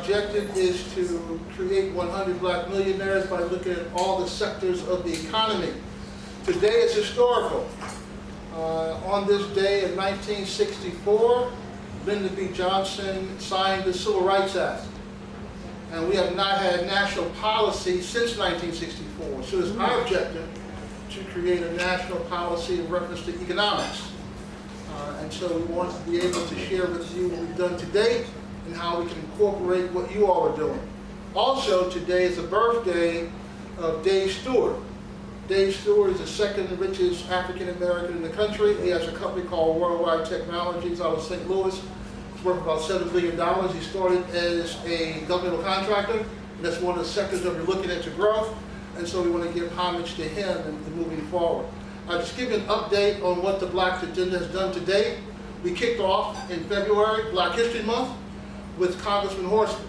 objective is to create 100 black millionaires by looking at all the sectors of the economy. Today is historical. On this day in 1964, Lyndon B. Johnson signed the Civil Rights Act. And we have not had national policy since 1964. So it's our objective to create a national policy in reference to economics. And so we want to be able to share with you what we've done to date and how we can incorporate what you all are doing. Also, today is the birthday of Dave Stewart. Dave Stewart is the second richest African American in the country. He has a company called Worldwide Technologies out of St. Louis. It's worth about $7 billion. He started as a governmental contractor, and that's one of the sectors that we're looking at to grow. And so we want to give homage to him and moving forward. I'll just give you an update on what the Black Agenda has done to date. We kicked off in February, Black History Month, with Congressman Horsford.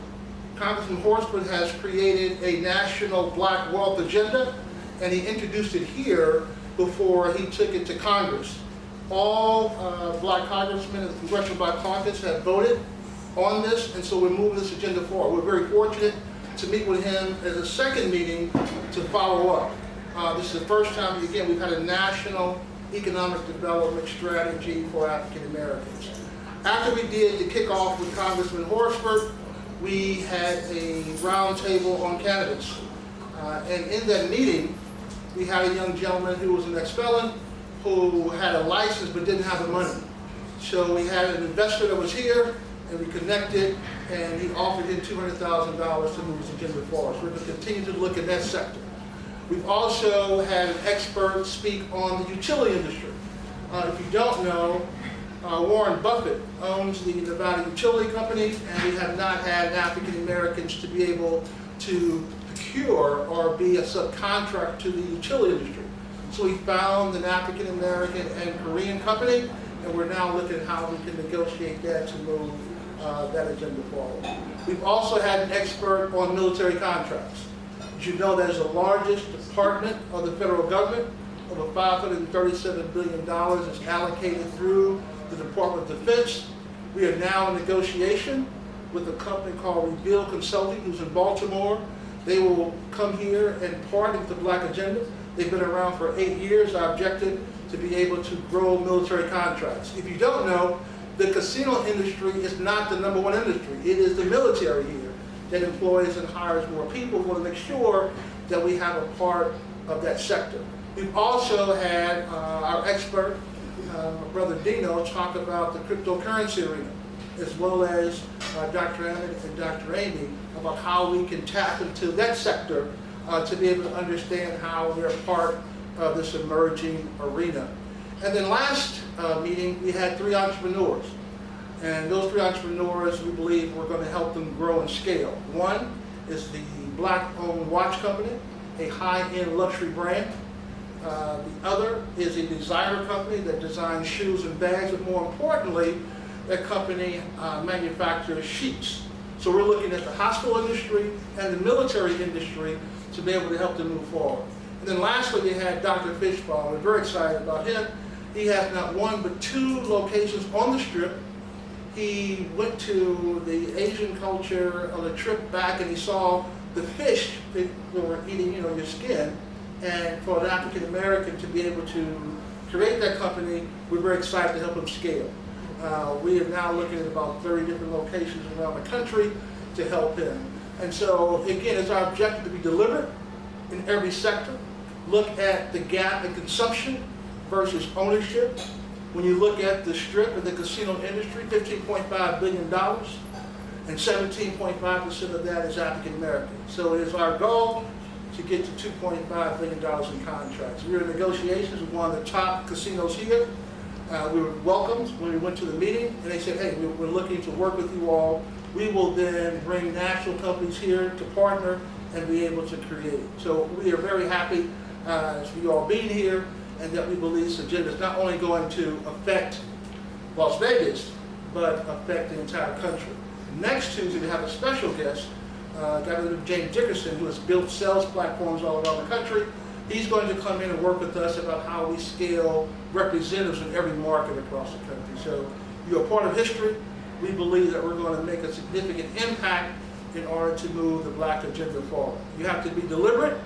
Congressman Horsford has created a national Black Wealth Agenda, and he introduced it here before he took it to Congress. All Black congressmen in the Congressional Black Caucus have voted on this, and so we're moving this agenda forward. We're very fortunate to meet with him as a second meeting to follow up. This is the first time, again, we've had a national economic development strategy for African Americans. After we did the kickoff with Congressman Horsford, we had a roundtable on cannabis. And in that meeting, we had a young gentleman who was an ex-felon who had a license but didn't have the money. So we had an investor that was here, and we connected, and he offered him $200,000 to move his agenda forward. So we're going to continue to look at that sector. We've also had an expert speak on the utility industry. If you don't know, Warren Buffett owns the Nevada Utility Company, and we have not had African Americans to be able to procure or be a subcontract to the utility industry. So we found an African American and Korean company, and we're now looking at how we can negotiate that to move that agenda forward. We've also had an expert on military contracts. As you know, that is the largest department of the federal government. Over $537 billion is allocated through the Department of Defense. We are now in negotiation with a company called Rebuild Consulting, who's in Baltimore. They will come here and partner with the Black Agenda. They've been around for 8 years. Our objective to be able to grow military contracts. If you don't know, the casino industry is not the #1 industry. It is the military here that employs and hires more people. We want to make sure that we have a part of that sector. We've also had our expert, Brother Dino, talk about the cryptocurrency arena, as well as Dr. Emmett and Dr. Amy, about how we can tap into that sector to be able to understand how we're part of this emerging arena. And then last meeting, we had 3 entrepreneurs. And those 3 entrepreneurs, we believe, we're going to help them grow and scale. One is the Black-owned watch company, a high-end luxury brand. The other is a designer company that designs shoes and bags, but more importantly, that company manufactures sheets. So we're looking at the hospital industry and the military industry to be able to help them move forward. And then lastly, we had Dr. Fishbaum. We're very excited about him. He has not 1 but 2 locations on the Strip. He went to the Asian culture on a trip back, and he saw the fish that were eating, your skin. And for an African American to be able to create that company, we're very excited to help him scale. We are now looking at about 30 different locations around the country to help him. And so, again, it's our objective to be deliberate in every sector. Look at the gap in consumption versus ownership. When you look at the Strip and the casino industry, $15.5 billion, and 17.5% of that is African American. So it is our goal to get to $2.5 billion in contracts. We were in negotiations with one of the top casinos here. We were welcomed when we went to the meeting, and they said, hey, we're looking to work with you all. We will then bring national companies here to partner and be able to create. So we are very happy for you all being here, and that we believe this agenda is not only going to affect Las Vegas, but affect the entire country. Next Tuesday, we have a special guest, a guy named James Dickerson, who has built sales platforms all around the country. He's going to come in and work with us about how we scale representatives in every market across the country. So you're a part of history. We believe that we're going to make a significant impact in order to move the black agenda forward. You have to be deliberate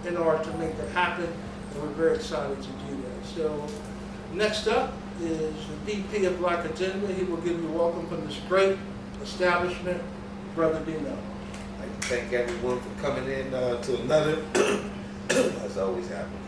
in order to make that happen, and we're very excited to do that. So next up is the VP of Black Agenda. He will give you a welcome from this great establishment, Brother Dino. I'd like to thank everyone for coming in to another, as always happens,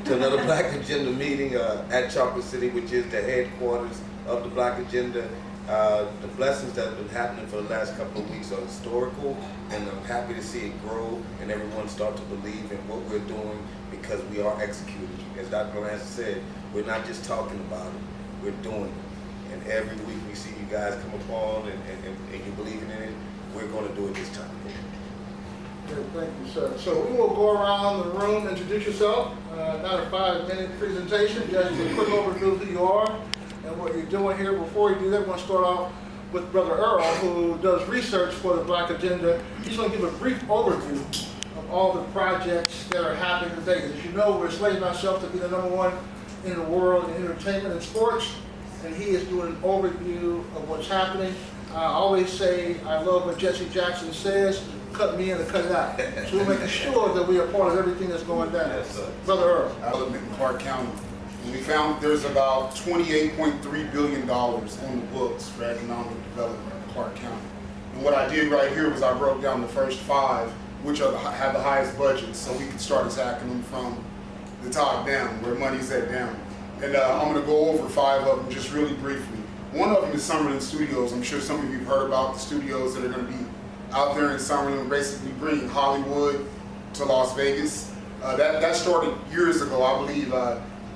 to another Black Agenda meeting at Chocolate City, which is the headquarters of the Black Agenda. The blessings that have been happening for the last couple of weeks are historical, and I'm happy to see it grow and everyone start to believe in what we're doing, because we are executing. As Dr. Lance said, we're not just talking about it, we're doing it. And every week we see you guys come upon and you believing in it, we're going to do it this time. Good, thank you, sir. So we will go around the room, introduce yourself. Not a 5-minute presentation, just a quick overview of who you are and what you're doing here. Before we do that, we're going to start off with Brother Earl, who does research for the Black Agenda. He's going to give a brief overview of all the projects that are happening today. As you know, we're slating ourselves to be the #1 in the world in entertainment and sports, and he is doing an overview of what's happening. I always say, I love what Jesse Jackson says, cut me in and cut it out. So we're making sure that we are part of everything that's going down. Yes, sir. Brother Earl. Development in Clark County. And we found there's about $28.3 billion on the books for economic development in Clark County. And what I did right here was I broke down the first 5, which are have the highest budgets, so we can start attacking them from the top down, where money's at down. And I'm going to go over 5 of them just really briefly. One of them is Summerlin Studios. I'm sure some of you have heard about the studios that are going to be out there in Summerlin, basically bringing Hollywood to Las Vegas. That started years ago. I believe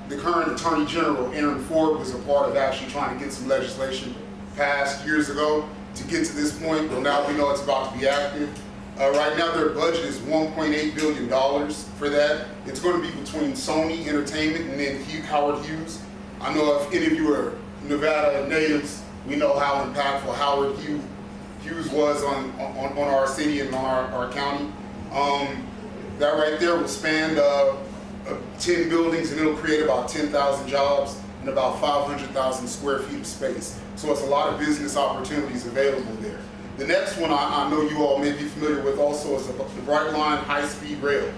the current Attorney General, Aaron Ford, was a part of actually trying to get some legislation passed years ago to get to this point, but now we know it's about to be active. Right now their budget is $1.8 billion for that. It's going to be between Sony Entertainment and then Howard Hughes. I know if any of you are Nevada natives, we know how impactful Howard Hughes was on our city and on our county. That right there will span 10 buildings, and it'll create about 10,000 jobs and about 500,000 square feet of space. So it's a lot of business opportunities available there. The next one I know you all may be familiar with also is the Brightline high-speed rail.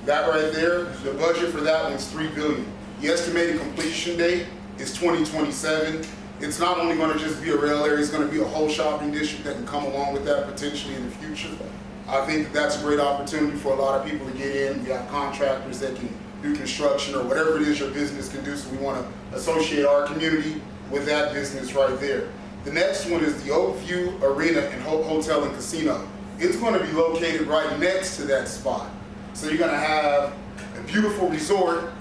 That right there, the budget for that one's $3 billion. The estimated completion date is 2027. It's not only going to just be a rail area, it's going to be a whole shopping district that can come along with that potentially in the future. I think that's a great opportunity for a lot of people to get in. We have contractors that can do construction or whatever it is your business can do, so we want to associate our community with that business right there. The next one is the Oakview Arena and Hotel and Casino. It's going to be located right next to that spot. So you're going to have a beautiful resort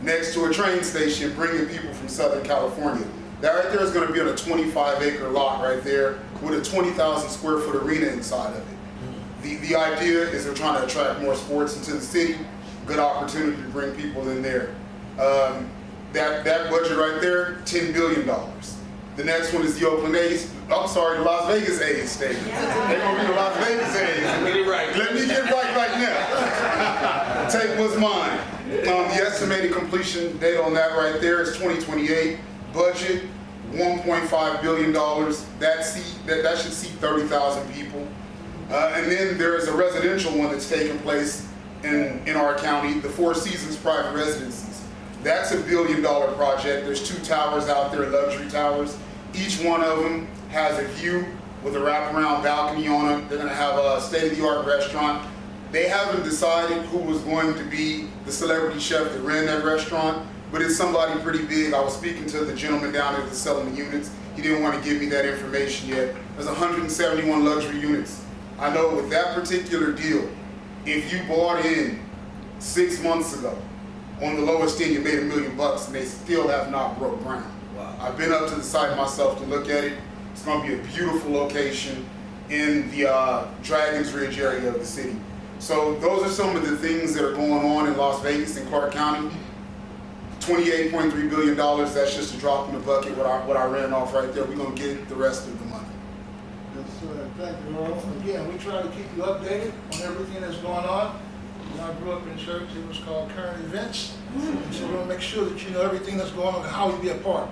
next to a train station bringing people from Southern California. That right there is going to be on a 25-acre lot right there with a 20,000 square foot arena inside of it. The idea is they're trying to attract more sports into the city. Good opportunity to bring people in there. That budget right there, $10 billion. The next one is the Oakland A's. I'm sorry, the Las Vegas A's stadium. They're gonna be the Las Vegas A's. Get it right. Let me get right now. Take what's mine. The estimated completion date on that right there is 2028. Budget, $1.5 billion. That should seat 30,000 people. And then there is a residential one that's taking place in our county, the Four Seasons Private Residences. That's a $1 billion project. There's 2 towers out there, luxury towers. Each one of them has a view with a wraparound balcony on it. They're going to have a state-of-the-art restaurant. They haven't decided who was going to be the celebrity chef that ran that restaurant, but it's somebody pretty big. I was speaking to the gentleman down there that's selling the units. He didn't want to give me that information yet. There's 171 luxury units. I know with that particular deal, if you bought in 6 months ago, on the lowest end you made $1 million and they still have not broke ground. Wow. I've been up to the site myself to look at it. It's going to be a beautiful location in the Dragons Ridge area of the city. So those are some of the things that are going on in Las Vegas and Clark County. $28.3 billion, that's just a drop in the bucket, what I ran off right there. We're going to get the rest of the money. Yes, sir. Thank you, Earl. Again, we try to keep you updated on everything that's going on. When I grew up in church, it was called current events. And so we want to make sure that you know everything that's going on and how you be a part.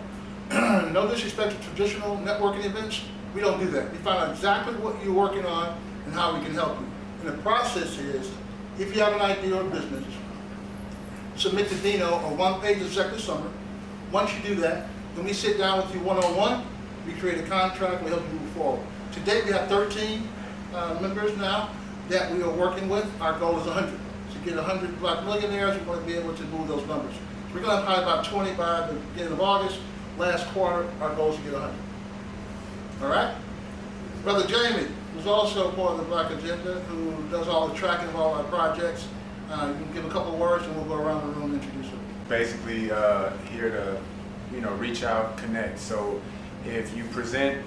No disrespect to traditional networking events. We don't do that. We find out exactly what you're working on and how we can help you. And the process is, if you have an idea or business, submit to Dino a one-page executive summary. Once you do that, then we sit down with you one-on-one, we create a contract, we help you move forward. Today we have 13 members now that we are working with. Our goal is 100. To get 100 Black millionaires, we want to be able to move those numbers. So we're going to have about 20 by the beginning of August. Last quarter, our goal is to get 100. All right? Brother Jamie, who's also part of the Black Agenda, who does all the tracking of all our projects. You can give a couple of words and we'll go around the room and introduce him. Basically here to, reach out, connect. So if you present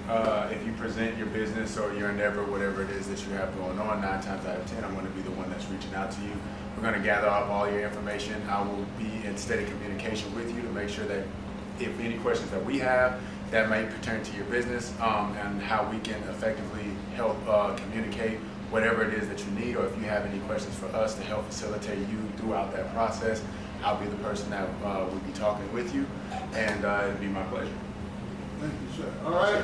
your business or your endeavor, whatever it is that you have going on, 9 times out of 10, I'm going to be the one that's reaching out to you. We're going to gather up all your information. I will be in steady communication with you to make sure that if any questions that we have that may pertain to your business and how we can effectively help communicate whatever it is that you need, or if you have any questions for us to help facilitate you throughout that process, I'll be the person that will be talking with you, and it'll be my pleasure. Thank you, sir. All right.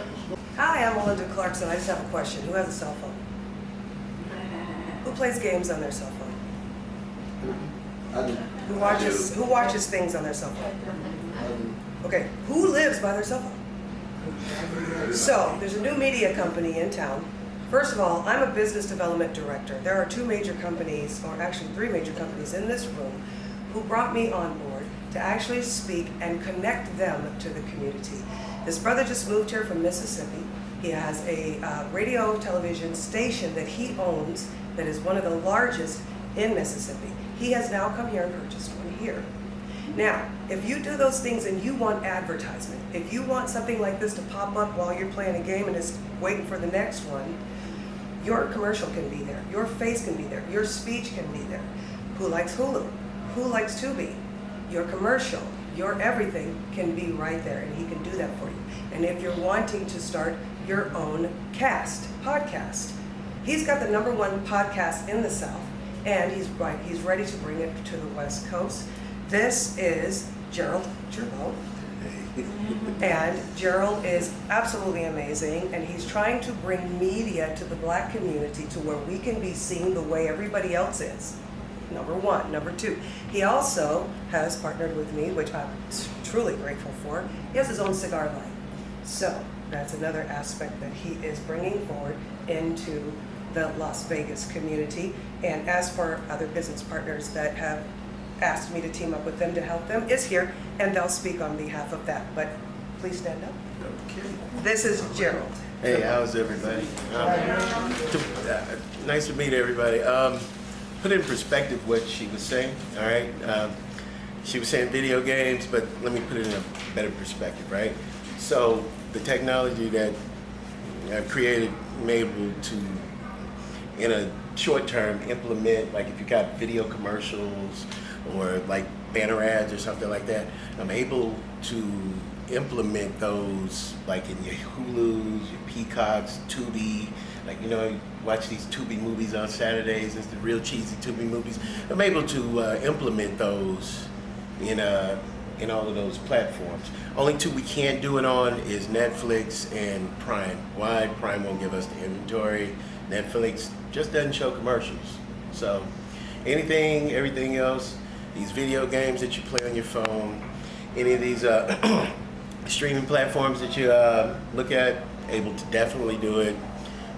Hi, I'm Melinda Clarkson. I just have a question. Who has a cell phone? Who plays games on their cell phone? Who watches things on their cell phone? Okay, who lives by their cell phone? So, there's a new media company in town. First of all, I'm a business development director. There are 2 major companies, or actually 3 major companies in this room, who brought me on board to actually speak and connect them to the community. This brother just moved here from Mississippi. He has a radio television station that he owns that is one of the largest in Mississippi. He has now come here and purchased one here. Now, if you do those things and you want advertisement, if you want something like this to pop up while you're playing a game and is waiting for the next one, your commercial can be there, your face can be there, your speech can be there. Who likes Hulu? Who likes Tubi? Your commercial, your everything can be right there, and he can do that for you. And if you're wanting to start your own podcast, he's got the #1 podcast in the South, and he's ready to bring it to the West Coast. This is Gerald Gerbeau. And Gerald is absolutely amazing, and he's trying to bring media to the Black community to where we can be seen the way everybody else is. #1. #2, he also has partnered with me, which I'm truly grateful for. He has his own cigar line. So that's another aspect that he is bringing forward into the Las Vegas community. And as for other business partners that have asked me to team up with them to help them, is here, and they'll speak on behalf of that. But please stand up. Okay. This is Gerald. Hey, how's everybody? Nice to meet everybody. Put in perspective what she was saying, all right? She was saying video games, but let me put it in a better perspective, right? So the technology that I've created, I'm able to, in a short term, implement, like if you got video commercials or like banner ads or something like that, I'm able to implement those like in your Hulus, your Peacocks, Tubi, like, you watch these Tubi movies on Saturdays, it's the real cheesy Tubi movies. I'm able to implement those in all of those platforms. Only 2 we can't do it on is Netflix and Prime. Why? Prime won't give us the inventory. Netflix just doesn't show commercials. So everything else, these video games that you play on your phone, any of these streaming platforms that you look at, able to definitely do it,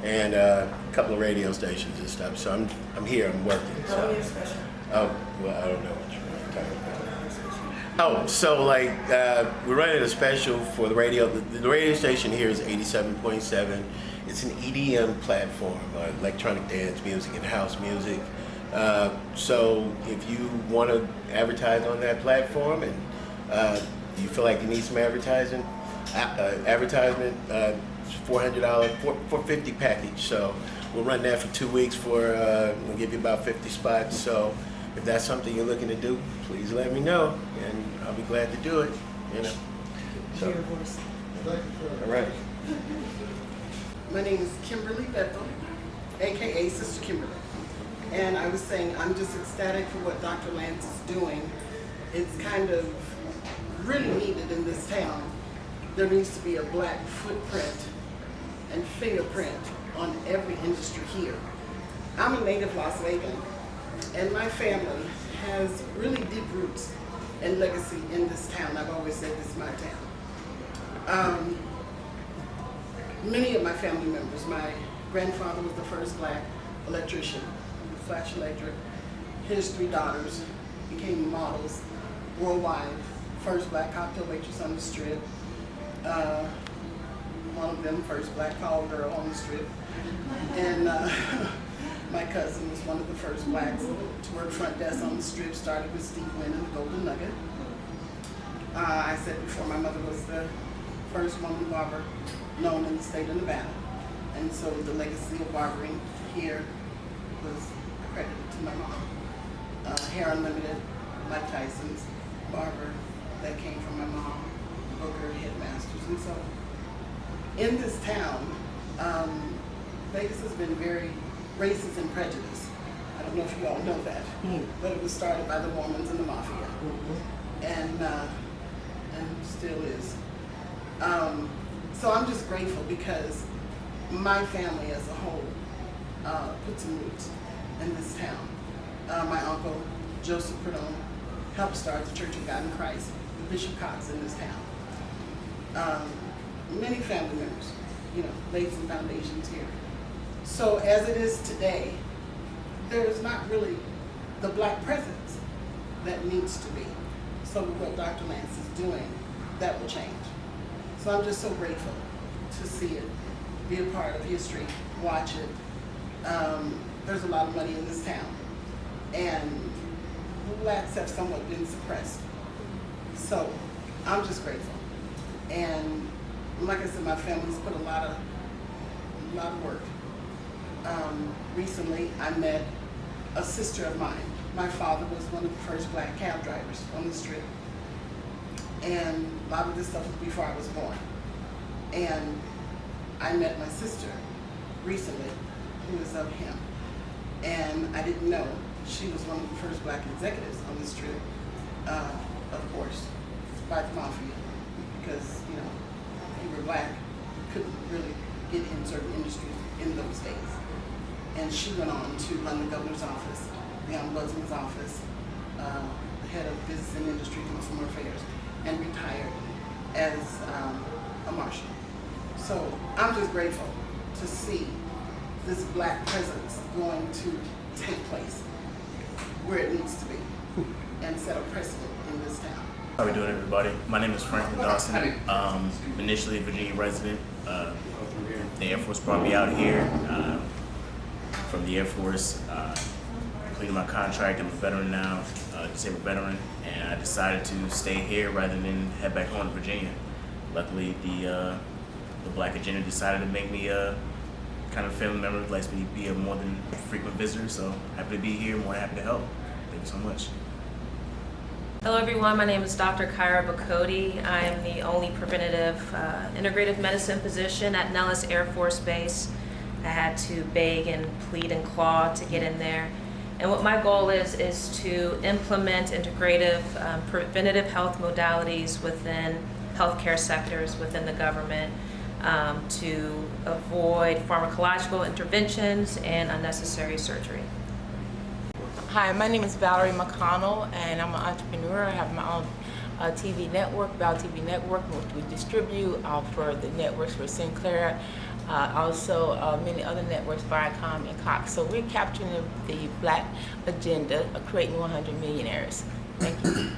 and a couple of radio stations and stuff. So I'm here, I'm working. How are you special? Oh, well, I don't know what you're talking about. Oh, so like we're running a special for the radio. The radio station here is 87.7. It's an EDM platform, electronic dance music and house music. So if you want to advertise on that platform and you feel like you need some advertisement, it's $400, $450 package. So we'll run that for 2 weeks we'll give you about 50 spots. So if that's something you're looking to do, please let me know, and I'll be glad to do it. So, Your voice. Thank you, sir. all right. My name is Kimberly Bethel, aka Sister Kimberly. And I was saying I'm just ecstatic for what Dr. Lance is doing. It's kind of really needed in this town. There needs to be a Black footprint and fingerprint on every industry here. I'm a native Las Vegan, and my family has really deep roots and legacy in this town. I've always said this is my town. Many of my family members, my grandfather was the first black electrician, Flash Electric. His 3 daughters became models worldwide. First black cocktail waitress on the strip. One of them, first black call girl on the strip. And my cousin was one of the first blacks to work front desk on the strip, started with Steve Wynn and the Golden Nugget. I said before, my mother was the first woman barber known in the state of Nevada. And so the legacy of barbering here was accredited to my mom. Hair Unlimited, Mike Tyson's barber, that came from my mom, Booker, headmasters. And so in this town, Vegas has been very racist and prejudiced. I don't know if you all know that, but it was started by the Mormons and the Mafia, and still is. So I'm just grateful because my family as a whole put some roots in this town. My uncle, Joseph Perdone, helped start the Church of God in Christ, Bishop Cox in this town. Many family members, laid some foundations here. So as it is today, there's not really the black presence that needs to be. So what Dr. Lance is doing, that will change. So I'm just so grateful to see it, be a part of history, watch it. There's a lot of money in this town, and blacks have somewhat been suppressed. So I'm just grateful. And like I said, my family's put a lot of work. Recently, I met a sister of mine. My father was one of the first black cab drivers on the strip. And a lot of this stuff was before I was born. And I met my sister recently, who is of him. And I didn't know she was one of the first black executives on the strip, of course, by the Mafia. Because, if you were black, you couldn't really get in certain industries in those days. And she went on to run the governor's office, the ombudsman's office, the head of business and industry, consumer affairs, and retired as a marshal. So I'm just grateful to see this black presence going to take place where it needs to be and set a precedent in this town. How we doing, everybody? My name is Franklin Dawson. Initially a Virginia resident. The Air Force brought me out here from the Air Force. Completed my contract. I'm a veteran now, disabled veteran, and I decided to stay here rather than head back home to Virginia. Luckily, the Black Agenda decided to make me a kind of family member who likes me to be a more than frequent visitor. So happy to be here. More happy to help. Thank you so much. Hello everyone, my name is Dr. Kyra Bacody. I am the only preventative integrative medicine physician at Nellis Air Force Base. I had to beg and plead and claw to get in there. And what my goal is to implement integrative preventative health modalities within healthcare sectors within the government to avoid pharmacological interventions and unnecessary surgery. Hi, my name is Valerie McCONNELL, and I'm an entrepreneur. I have my own TV network, Val TV Network, which we distribute for the networks for Sinclair, also many other networks, Viacom and Cox. So we're capturing the Black agenda of creating 100 millionaires. Thank you.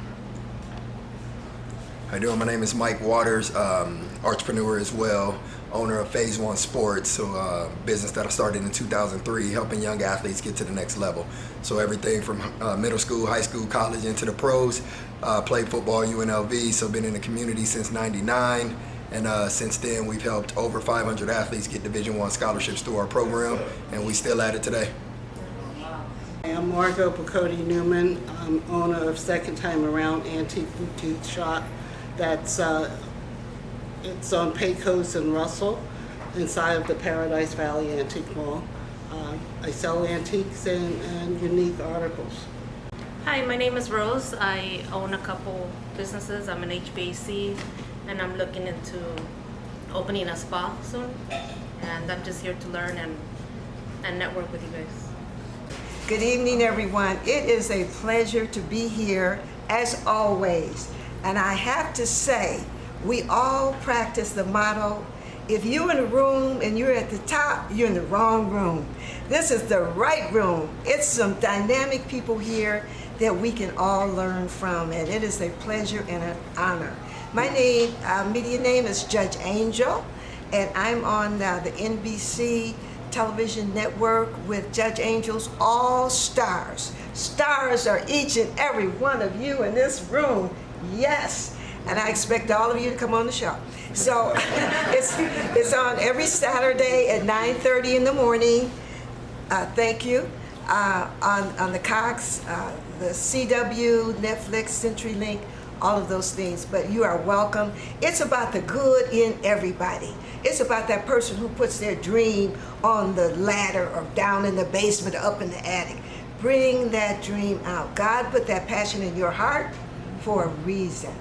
How you doing? My name is Mike Waters, entrepreneur as well, owner of Phase One Sports, so a business that I started in 2003, helping young athletes get to the next level. So everything from middle school, high school, college, into the pros. Played football, UNLV, so been in the community since '99, and since then we've helped over 500 athletes get Division I scholarships through our program, and we still at it today. I'm Margot Bacody Newman. I'm owner of Second Time Around Antique Boutique Shop. That's it's on Pecos and Russell, inside of the Paradise Valley Antique Mall. I sell antiques and unique articles. Hi, my name is Rose. I own a couple businesses. I'm an HVAC, and I'm looking into opening a spa soon. And I'm just here to learn and network with you guys. Good evening, everyone. It is a pleasure to be here, as always. And I have to say, we all practice the motto, if you're in a room and you're at the top, you're in the wrong room. This is the right room. It's some dynamic people here that we can all learn from, and it is a pleasure and an honor. My name, media name is Judge Angel, and I'm on the NBC television network with Judge Angel's All Stars. Stars are each and every one of you in this room, yes. And I expect all of you to come on the show. So it's on every Saturday at 9:30 in the morning. Thank you. On the Cox, the CW, Netflix, CenturyLink, all of those things. But you are welcome. It's about the good in everybody. It's about that person who puts their dream on the ladder or down in the basement or up in the attic. Bring that dream out. God put that passion in your heart for a reason.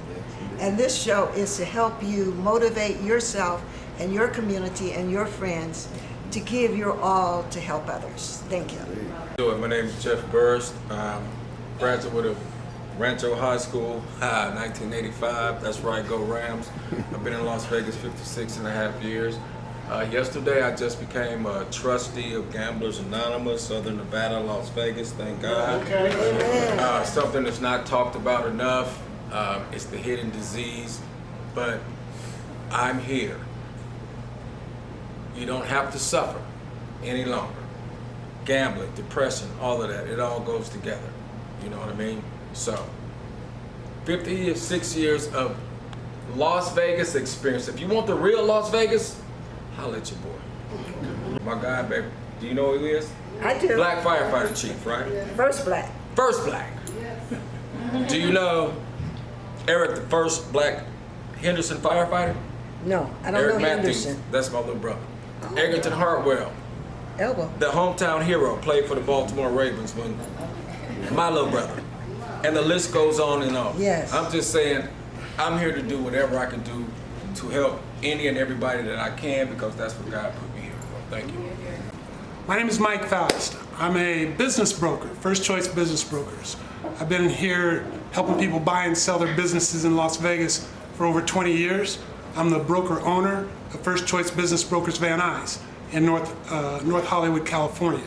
And this show is to help you motivate yourself and your community and your friends to give your all to help others. Thank you. My name is Jeff Burst. Graduate of Rancho High School, 1985. That's right, go Rams. I've been in Las Vegas 56.5 years. Yesterday, I just became a trustee of Gamblers Anonymous, Southern Nevada, Las Vegas, thank God. Okay. Something that's not talked about enough. It's the hidden disease, but I'm here. You don't have to suffer any longer. Gambling, depression, all of that, it all goes together. You know what I mean? So, 56 years of Las Vegas experience. If you want the real Las Vegas, holla at your boy. My guy, baby. Do you know who he is? I do. Black firefighter chief, right? First black. First black. Do you know Eric, the first black Henderson firefighter? No, I don't Eric know Matthews, Henderson. that's my little brother. Egerton Hartwell, Elbow. the hometown hero, played for the Baltimore Ravens when my little brother. And the list goes on and on. Yes. I'm just saying, I'm here to do whatever I can do to help any and everybody that I can because that's what God put me here for. Thank you. My name is Mike Faust. I'm a business broker, First Choice Business Brokers. I've been here helping people buy and sell their businesses in Las Vegas for over 20 years. I'm the broker owner of First Choice Business Brokers Van Nuys in North Hollywood, California.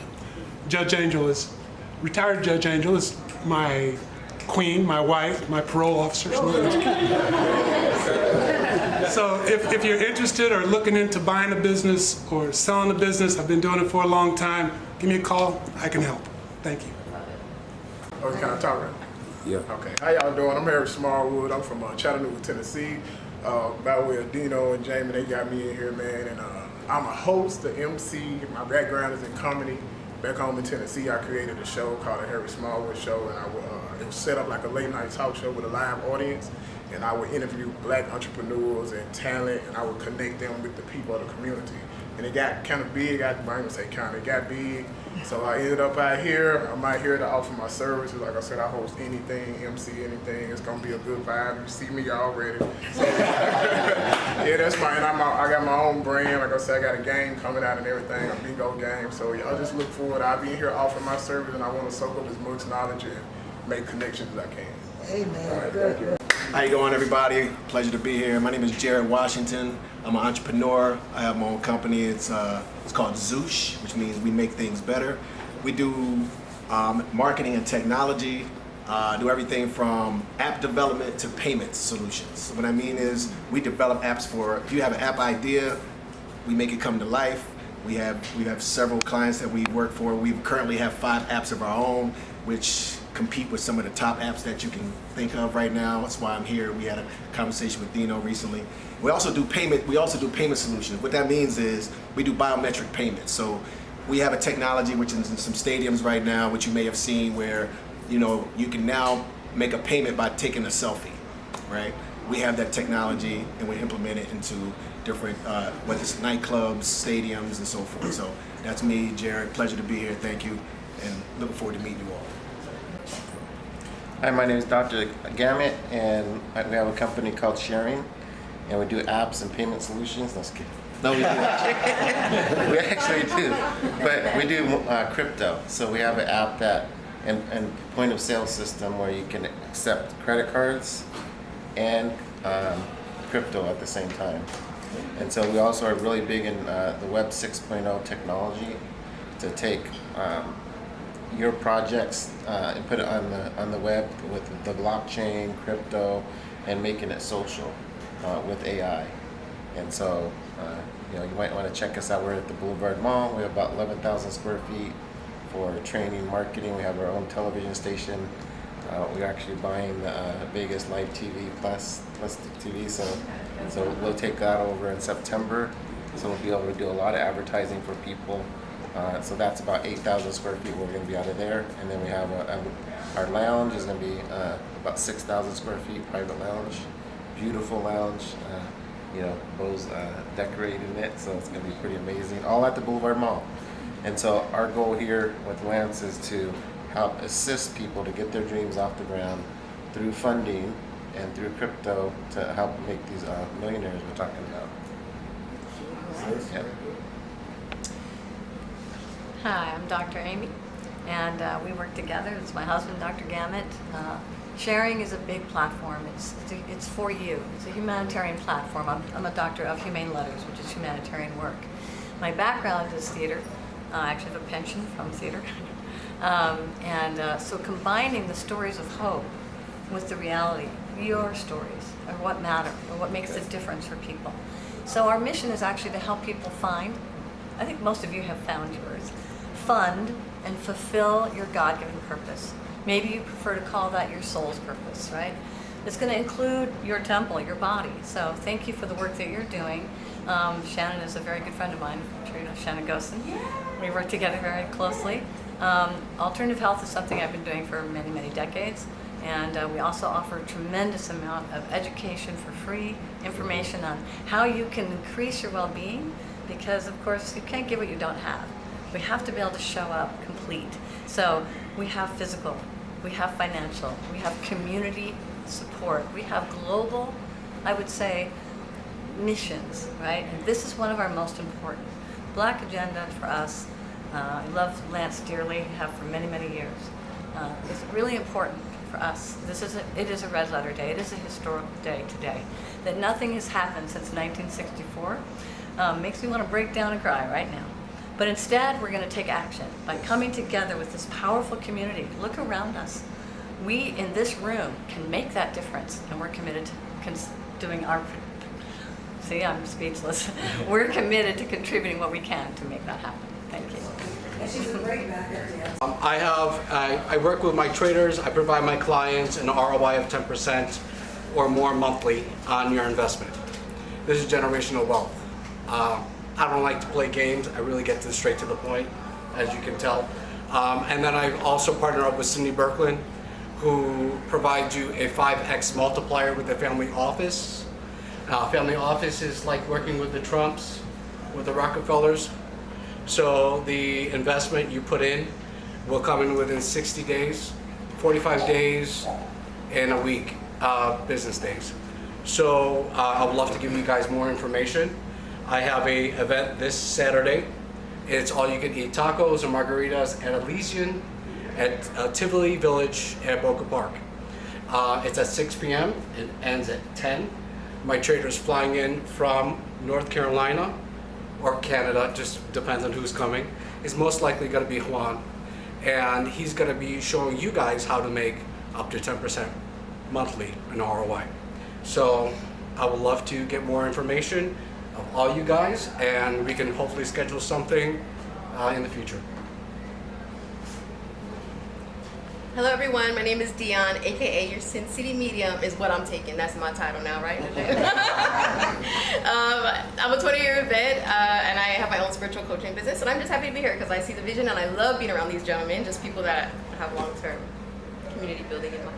Retired Judge Angel is my queen, my wife, my parole officer. So if you're interested or looking into buying a business or selling a business, I've been doing it for a long time, give me a call, I can help. Thank you. Oh, can I talk right? Yeah. Okay. How y'all doing? I'm Harry Smallwood. I'm from Chattanooga, Tennessee. By the way of Dino and Jamie, they got me in here, man. And I'm a host, the MC. My background is in comedy. Back home in Tennessee, I created a show called The Harry Smallwood Show, and it was set up like a late night talk show with a live audience. And I would interview black entrepreneurs and talent, and I would connect them with the people of the community. And it got kind of big. I ain't gonna say kind of, it got big. So I ended up out here. I'm out here to offer my services. Like I said, I host anything, MC anything. It's gonna be a good vibe. You see me already. So, yeah, that's and I got my own brand. Like I said, I got a game coming out and everything, a bingo game. So y'all just look forward. I'll be here offering my service, and I want to soak up as much knowledge and make connections as I can. Amen. All right, thank you. How you going, everybody? Pleasure to be here. My name is Jared Washington. I'm an entrepreneur. I have my own company. It's called Zoosh, which means we make things better. We do marketing and technology, do everything from app development to payment solutions. What I mean is we develop apps for, if you have an app idea, we make it come to life. We have several clients that we work for. We currently have 5 apps of our own, which compete with some of the top apps that you can think of right now. That's why I'm here. We had a conversation with Dino recently. We also do payment solutions. What that means is we do biometric payments. So we have a technology which is in some stadiums right now, which you may have seen, where you can now make a payment by taking a selfie, right? We have that technology and we implement it into different, whether it's nightclubs, stadiums, and so forth. So that's me, Jared. Pleasure to be here. Thank you, and looking forward to meeting you all. Hi, my name is Dr. Gamet, and we have a company called Sharing, and we do apps and payment solutions. Let's get No, we do. We actually do. But we do crypto. So we have an app that, and point of sale system where you can accept credit cards and crypto at the same time. And so we also are really big in the Web 6.0 technology to take your projects and put it on the web with the blockchain, crypto, and making it social with AI. And so, you know, you might want to check us out. We're at the Boulevard Mall. We have about 11,000 square feet for training, marketing. We have our own television station. We're actually buying Vegas Live TV plus TV, so we'll take that over in September. So we'll be able to do a lot of advertising for people. So that's about 8,000 square feet. We're going to be out of there, and then we have our lounge is going to be about 6,000 square feet, private lounge, beautiful lounge. You know, Bo's decorating it, so it's going to be pretty amazing. All at the Boulevard Mall. And so our goal here with Lance is to help assist people to get their dreams off the ground through funding and through crypto to help make these millionaires we're talking about. Yeah. Hi, I'm Dr. Amy, and we work together. It's my husband, Dr. Gamet. Sharing is a big platform. It's for you. It's a humanitarian platform. I'm a doctor of humane letters, which is humanitarian work. My background is theater. I actually have a pension from theater. So combining the stories of hope with the reality, your stories, are what matter, or what makes a difference for people. So our mission is actually to help people find, I think most of you have found yours, fund and fulfill your God-given purpose. Maybe you prefer to call that your soul's purpose, right? It's going to include your temple, your body. So thank you for the work that you're doing. Shannon is a very good friend of mine. I'm sure you know Shannon Gosen. We work together very closely. Alternative health is something I've been doing for many, many decades. And we also offer a tremendous amount of education for free, information on how you can increase your well-being, because of course you can't give what you don't have. We have to be able to show up complete. So we have physical, we have financial, we have community support, we have global, I would say, missions, right? And this is one of our most important. Black Agenda for us, I love Lance dearly, have for many, many years. It's really important for us. It is a red letter day. It is a historical day today. That nothing has happened since 1964 makes me want to break down and cry right now. But instead, we're going to take action by coming together with this powerful community. Look around us. We in this room can make that difference, and we're committed to doing our. See, I'm speechless. We're committed to contributing what we can to make that happen. Thank you. She's a great backup. I work with my traders. I provide my clients an ROI of 10% or more monthly on your investment. This is generational wealth. I don't like to play games. I really get straight to the point, as you can tell. And then I also partner up with Cindy Birkeland, who provides you a 5x multiplier with the family office. Family office is like working with the Trumps, with the Rockefellers. So the investment you put in will come in within 60 days, 45 days, and a week, business days. So I would love to give you guys more information. I have a event this Saturday. It's all you can eat tacos and margaritas at Elysian at Tivoli Village at Boca Park. It's at 6 p.m. It ends at 10. My trader's flying in from North Carolina or Canada, just depends on who's coming. It's most likely going to be Juan. And he's going to be showing you guys how to make up to 10% monthly in ROI. So I would love to get more information of all you guys, and we can hopefully schedule something in the future. Hello everyone, my name is Dion, aka your Sin City Medium is what I'm taking. That's my title now, right? I'm a 20-year vet, and I have my own spiritual coaching business, and I'm just happy to be here because I see the vision and I love being around these gentlemen, just people that have long-term community building in mind.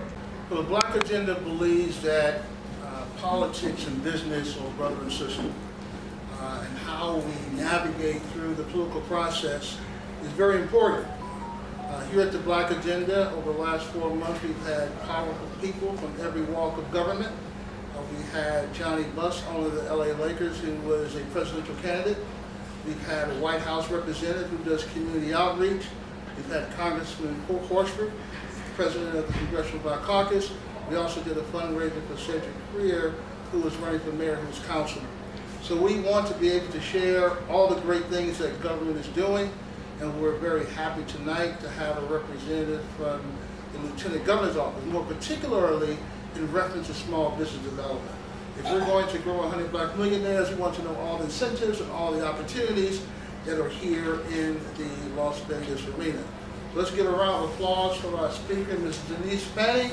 Well, the Black Agenda believes that politics and business are brother and sister, and how we navigate through the political process is very important. Here at the Black Agenda, over the last 4 months, we've had powerful people from every walk of government We had Johnny Buss, owner of the LA Lakers, who was a presidential candidate. We've had a White House representative who does community outreach. We've had Congressman Horsford, president of the Congressional Black Caucus. We also did a fundraiser for Cedric Greer, who was running for mayor, who was councilman. So we want to be able to share all the great things that government is doing, and we're very happy tonight to have a representative from the Lieutenant Governor's office, more particularly in reference to small business development. If we're going to grow 100 black millionaires, we want to know all the incentives and all the opportunities that are here in the Las Vegas arena. Let's give a round of applause for our speaker, Ms. Denise Fanning,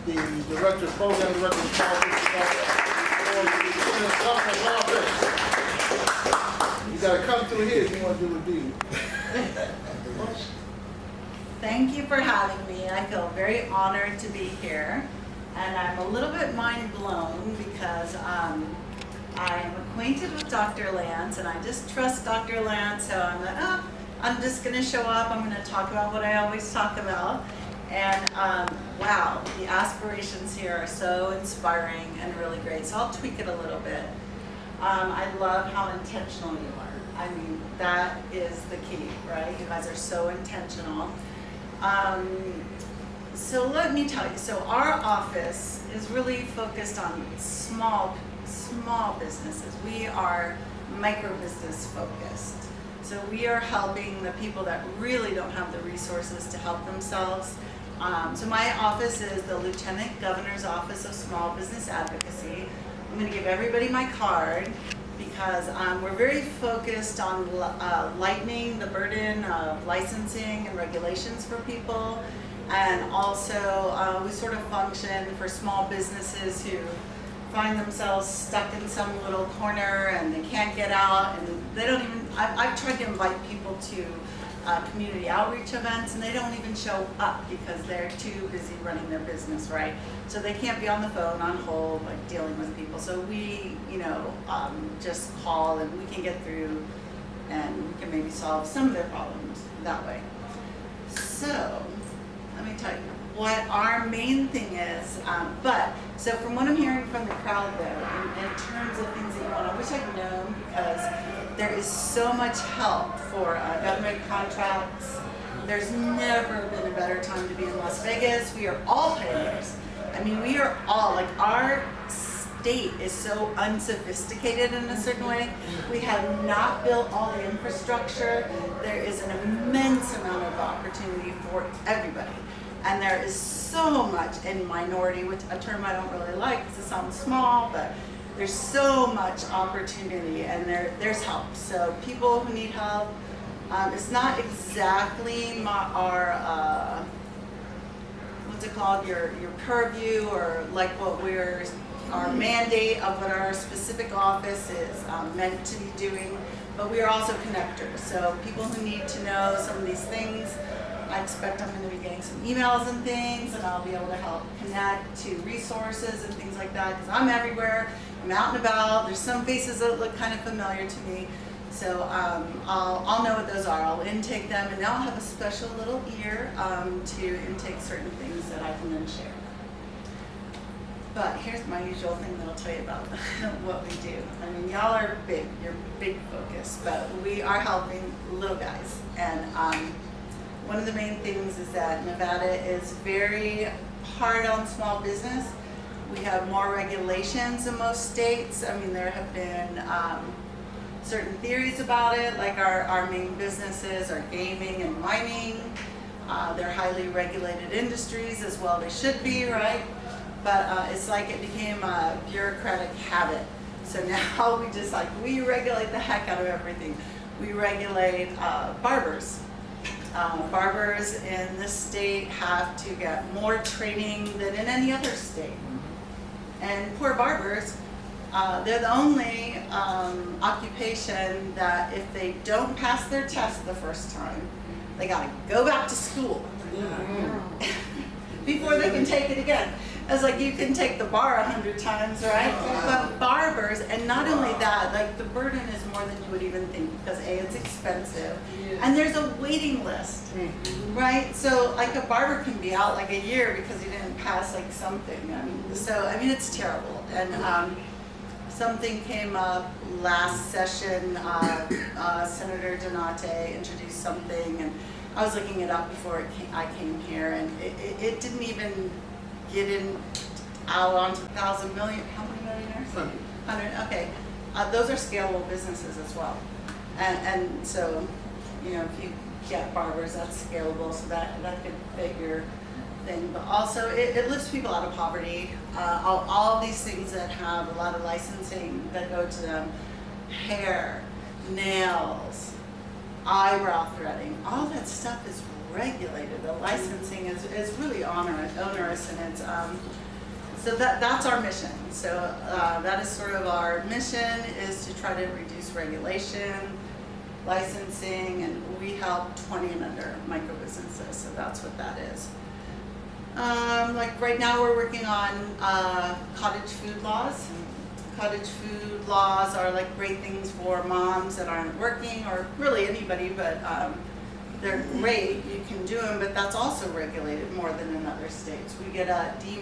the Director of Program Director of Small Business Development. You got to come through here if you want to do a deed. Thank you for having me. I feel very honored to be here. And I'm a little bit mind blown because I am acquainted with Dr. Lance, and I just trust Dr. Lance, so I'm like, oh, I'm just going to show up. I'm going to talk about what I always talk about. And wow, the aspirations here are so inspiring and really great. So I'll tweak it a little bit. I love how intentional you are. I mean, that is the key, right? You guys are so intentional. So let me tell you, so our office is really focused on small businesses. We are micro business focused. So we are helping the people that really don't have the resources to help themselves. So my office is the Lieutenant Governor's Office of Small Business Advocacy. I'm going to give everybody my card because we're very focused on lightening the burden of licensing and regulations for people. And also, we sort of function for small businesses who find themselves stuck in some little corner and they can't get out, and they don't even, I've tried to invite people to community outreach events, and they don't even show up because they're too busy running their business, right? So they can't be on the phone on hold, like dealing with people. So we, just call and we can get through and we can maybe solve some of their problems that way. So, let me tell you what our main thing is, so from what I'm hearing from the crowd though, in terms of things that you want, I wish I'd known because there is so much help for government contracts. There's never been a better time to be in Las Vegas. We are all pioneers. I mean, we are all, like our state is so unsophisticated in a certain way. We have not built all the infrastructure. There is an immense amount of opportunity for everybody. And there is so much in minority, which a term I don't really like because it sounds small, but there's so much opportunity and there's help. So people who need help, it's not exactly our, what's it called, your purview or like what our mandate of what our specific office is meant to be doing, but we are also connectors. So people who need to know some of these things, I expect I'm going to be getting some emails and things, and I'll be able to help connect to resources and things like that, because I'm everywhere, I'm out and about, there's some faces that look kind of familiar to me, so I'll know what those are, I'll intake them, and now I'll have a special little ear to intake certain things that I can then share. But here's my usual thing that I'll tell you about what we do. I mean, y'all are big, you're big focus, but we are helping little guys, and one of the main things is that Nevada is very hard on small business. We have more regulations in most states. I mean, there have been certain theories about it, like our main businesses are gaming and mining. They're highly regulated industries as well, they should be, right? But it's like it became a bureaucratic habit. So now we regulate the heck out of everything. We regulate barbers. Barbers in this state have to get more training than in any other state. And poor barbers, they're the only occupation that if they don't pass their test the first time, they gotta go back to school before they can take it again. It's like you can take the bar 100 times, right? But barbers, and not only that, like the burden is more than you would even think because A, it's expensive, and there's a waiting list, right? So like a barber can be out like a year because he didn't pass like something. I mean, it's terrible. And something came up last session. Senator Donate introduced something, and I was looking it up before I came here, and it didn't even get out onto 1,000 million. How many millionaires? 100. Okay, those are scalable businesses as well, and so you know if you get barbers, that's scalable, so that could fit your thing. But also it lifts people out of poverty. All these things that have a lot of licensing that go to them, hair, nails, eyebrow threading, all that stuff is regulated. The licensing is really onerous, and it's so that's our mission. So that is sort of our mission, is to try to reduce regulation, licensing, and we help 20 and under micro businesses. So that's what that is. Like right now we're working on cottage food laws. Cottage food laws are like great things for moms that aren't working, or really anybody, but they're great, you can do them, but that's also regulated more than in other states. We get a D-.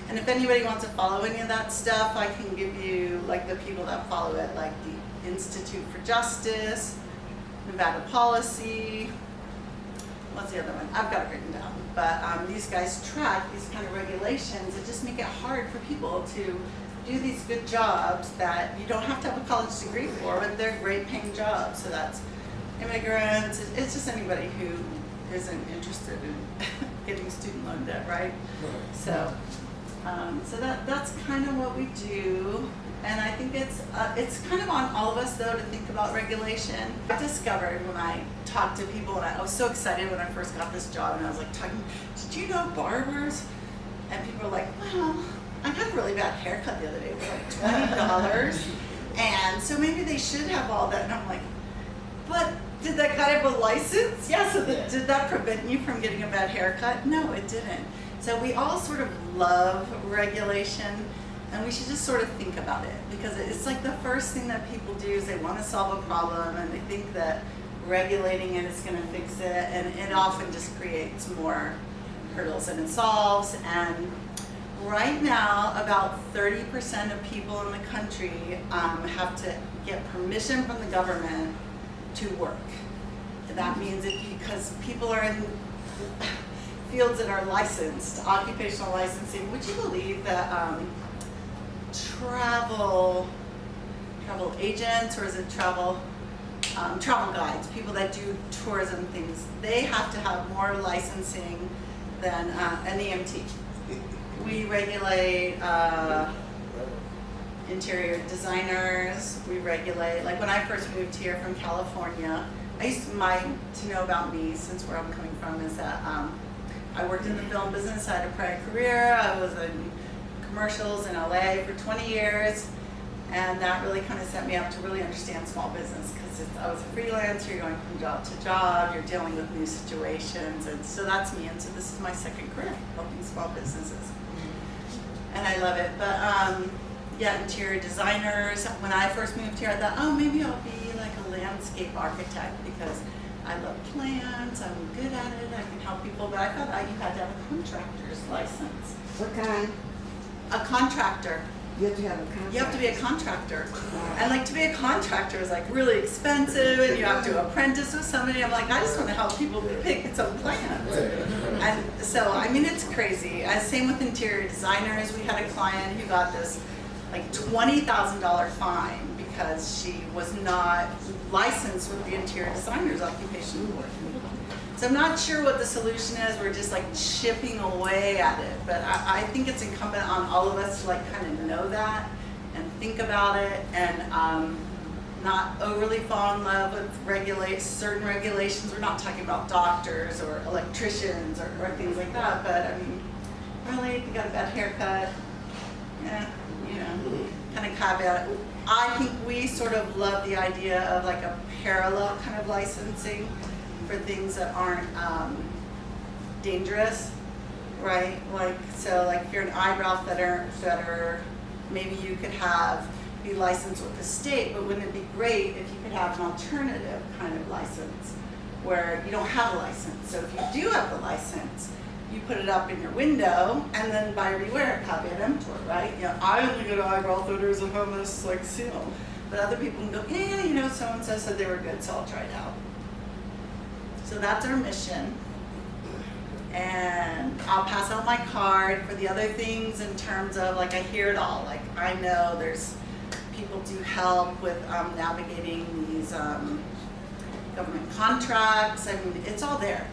And if anybody wants to follow any of that stuff, I can give you like the people that follow it, like the Institute for Justice, Nevada Policy, what's the other one? I've got it written down. But these guys track these kind of regulations that just make it hard for people to do these good jobs that you don't have to have a college degree for, but they're great paying jobs. So that's immigrants, it's just anybody who isn't interested in getting student loan debt, right? So, so that's kind of what we do. And I think it's kind of on all of us though to think about regulation. I discovered when I talked to people, and I was so excited when I first got this job, and I was like talking, did you know barbers? And people were like, well, I got a really bad haircut the other day. It was like $20. And so maybe they should have all that. And I'm like, but did that guy have a license? Yeah, so did that prevent you from getting a bad haircut? No, it didn't. So we all sort of love regulation, and we should just sort of think about it, because it's like the first thing that people do is they want to solve a problem, and they think that regulating it is going to fix it, and it often just creates more hurdles than it solves. And right now, about 30% of people in the country have to get permission from the government to work. That means because people are in fields that are licensed, occupational licensing. Would you believe that travel agents, or is it travel guides, people that do tourism things, they have to have more licensing than an EMT. We regulate interior designers. We regulate, like when I first moved here from California, I used to know about me, since where I'm coming from is that I worked in the film business. I had a prior career. I was in commercials in LA for 20 years, and that really kind of set me up to really understand small business, because I was a freelancer, you're going from job to job, you're dealing with new situations, and so that's me. And so this is my second career, helping small businesses. And I love it. But yeah, interior designers. When I first moved here, I thought, oh, maybe I'll be like a landscape architect, because I love plants, I'm good at it, I can help people. But I thought you had to have a contractor's license. What kind? A contractor. You have to have a contractor. You have to be a contractor. And like to be a contractor is like really expensive, and you have to apprentice with somebody. I'm like, I just want to help people pick some plants. And so, I mean, it's crazy. Same with interior designers. We had a client who got this like $20,000 fine because she was not licensed with the Interior Designers Occupation Board. So I'm not sure what the solution is. We're just like chipping away at it. But I think it's incumbent on all of us to like kind of know that and think about it, and not overly fall in love with certain regulations. We're not talking about doctors or electricians or things like that. But I mean, really, if you got a bad haircut, yeah, you know, kind of caveat. I think we sort of love the idea of like a parallel kind of licensing for things that aren't dangerous. right? Like, so like if you're an eyebrow setter, maybe you could be licensed with the state, but wouldn't it be great if you could have an alternative kind of license where you don't have a license? So if you do have the license, you put it up in your window, and then buyer beware, caveat emptor, right? You know, I only go to eyebrow fitters and have this like seal. But other people can go, yeah, you know, so-and-so said they were good, so I'll try it out. So that's our mission. And I'll pass out my card for the other things in terms of, like, I hear it all. Like, I know there's people do help with navigating these government contracts. I mean, it's all there.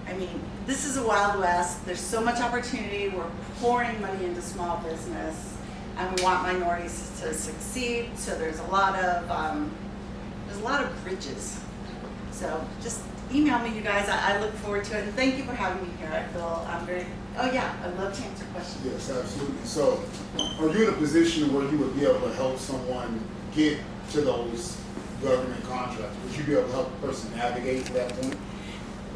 I mean, this is a Wild West. There's so much opportunity. We're pouring money into small business, and we want minorities to succeed. So there's a lot of bridges. So just email me, you guys. I look forward to it, and thank you for having me here. I feel I'm very. Oh yeah, I'd love to answer questions. Yes, absolutely. So, are you in a position where you would be able to help someone get to those government contracts? Would you be able to help a person navigate to that point?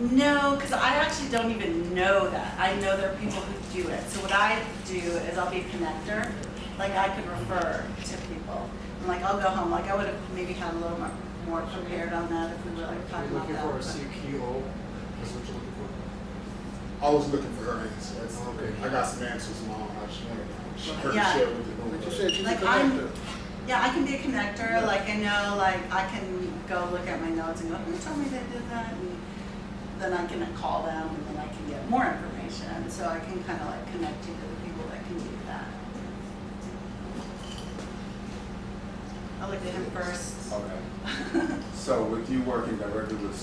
No, because I actually don't even know that. I know there are people who do it. So what I do is I'll be a connector. Like, I could refer to people. And like, I'll go home. Like, I would have maybe had a little more prepared on that if we were like talking about that. Looking for a CQO? That's what you're looking for? I was looking for her answers. Okay. I got some answers, Mom. I just wanted her to share with the room. But you said she's like a connector. Yeah, I can be a connector. Like, I know, like, I can go look at my notes and go, who told me they did that? And then I can call them, and then I can get more information. So I can kind of like connect you to the people that can do that. I'll look at him first. Okay. So with you working directly with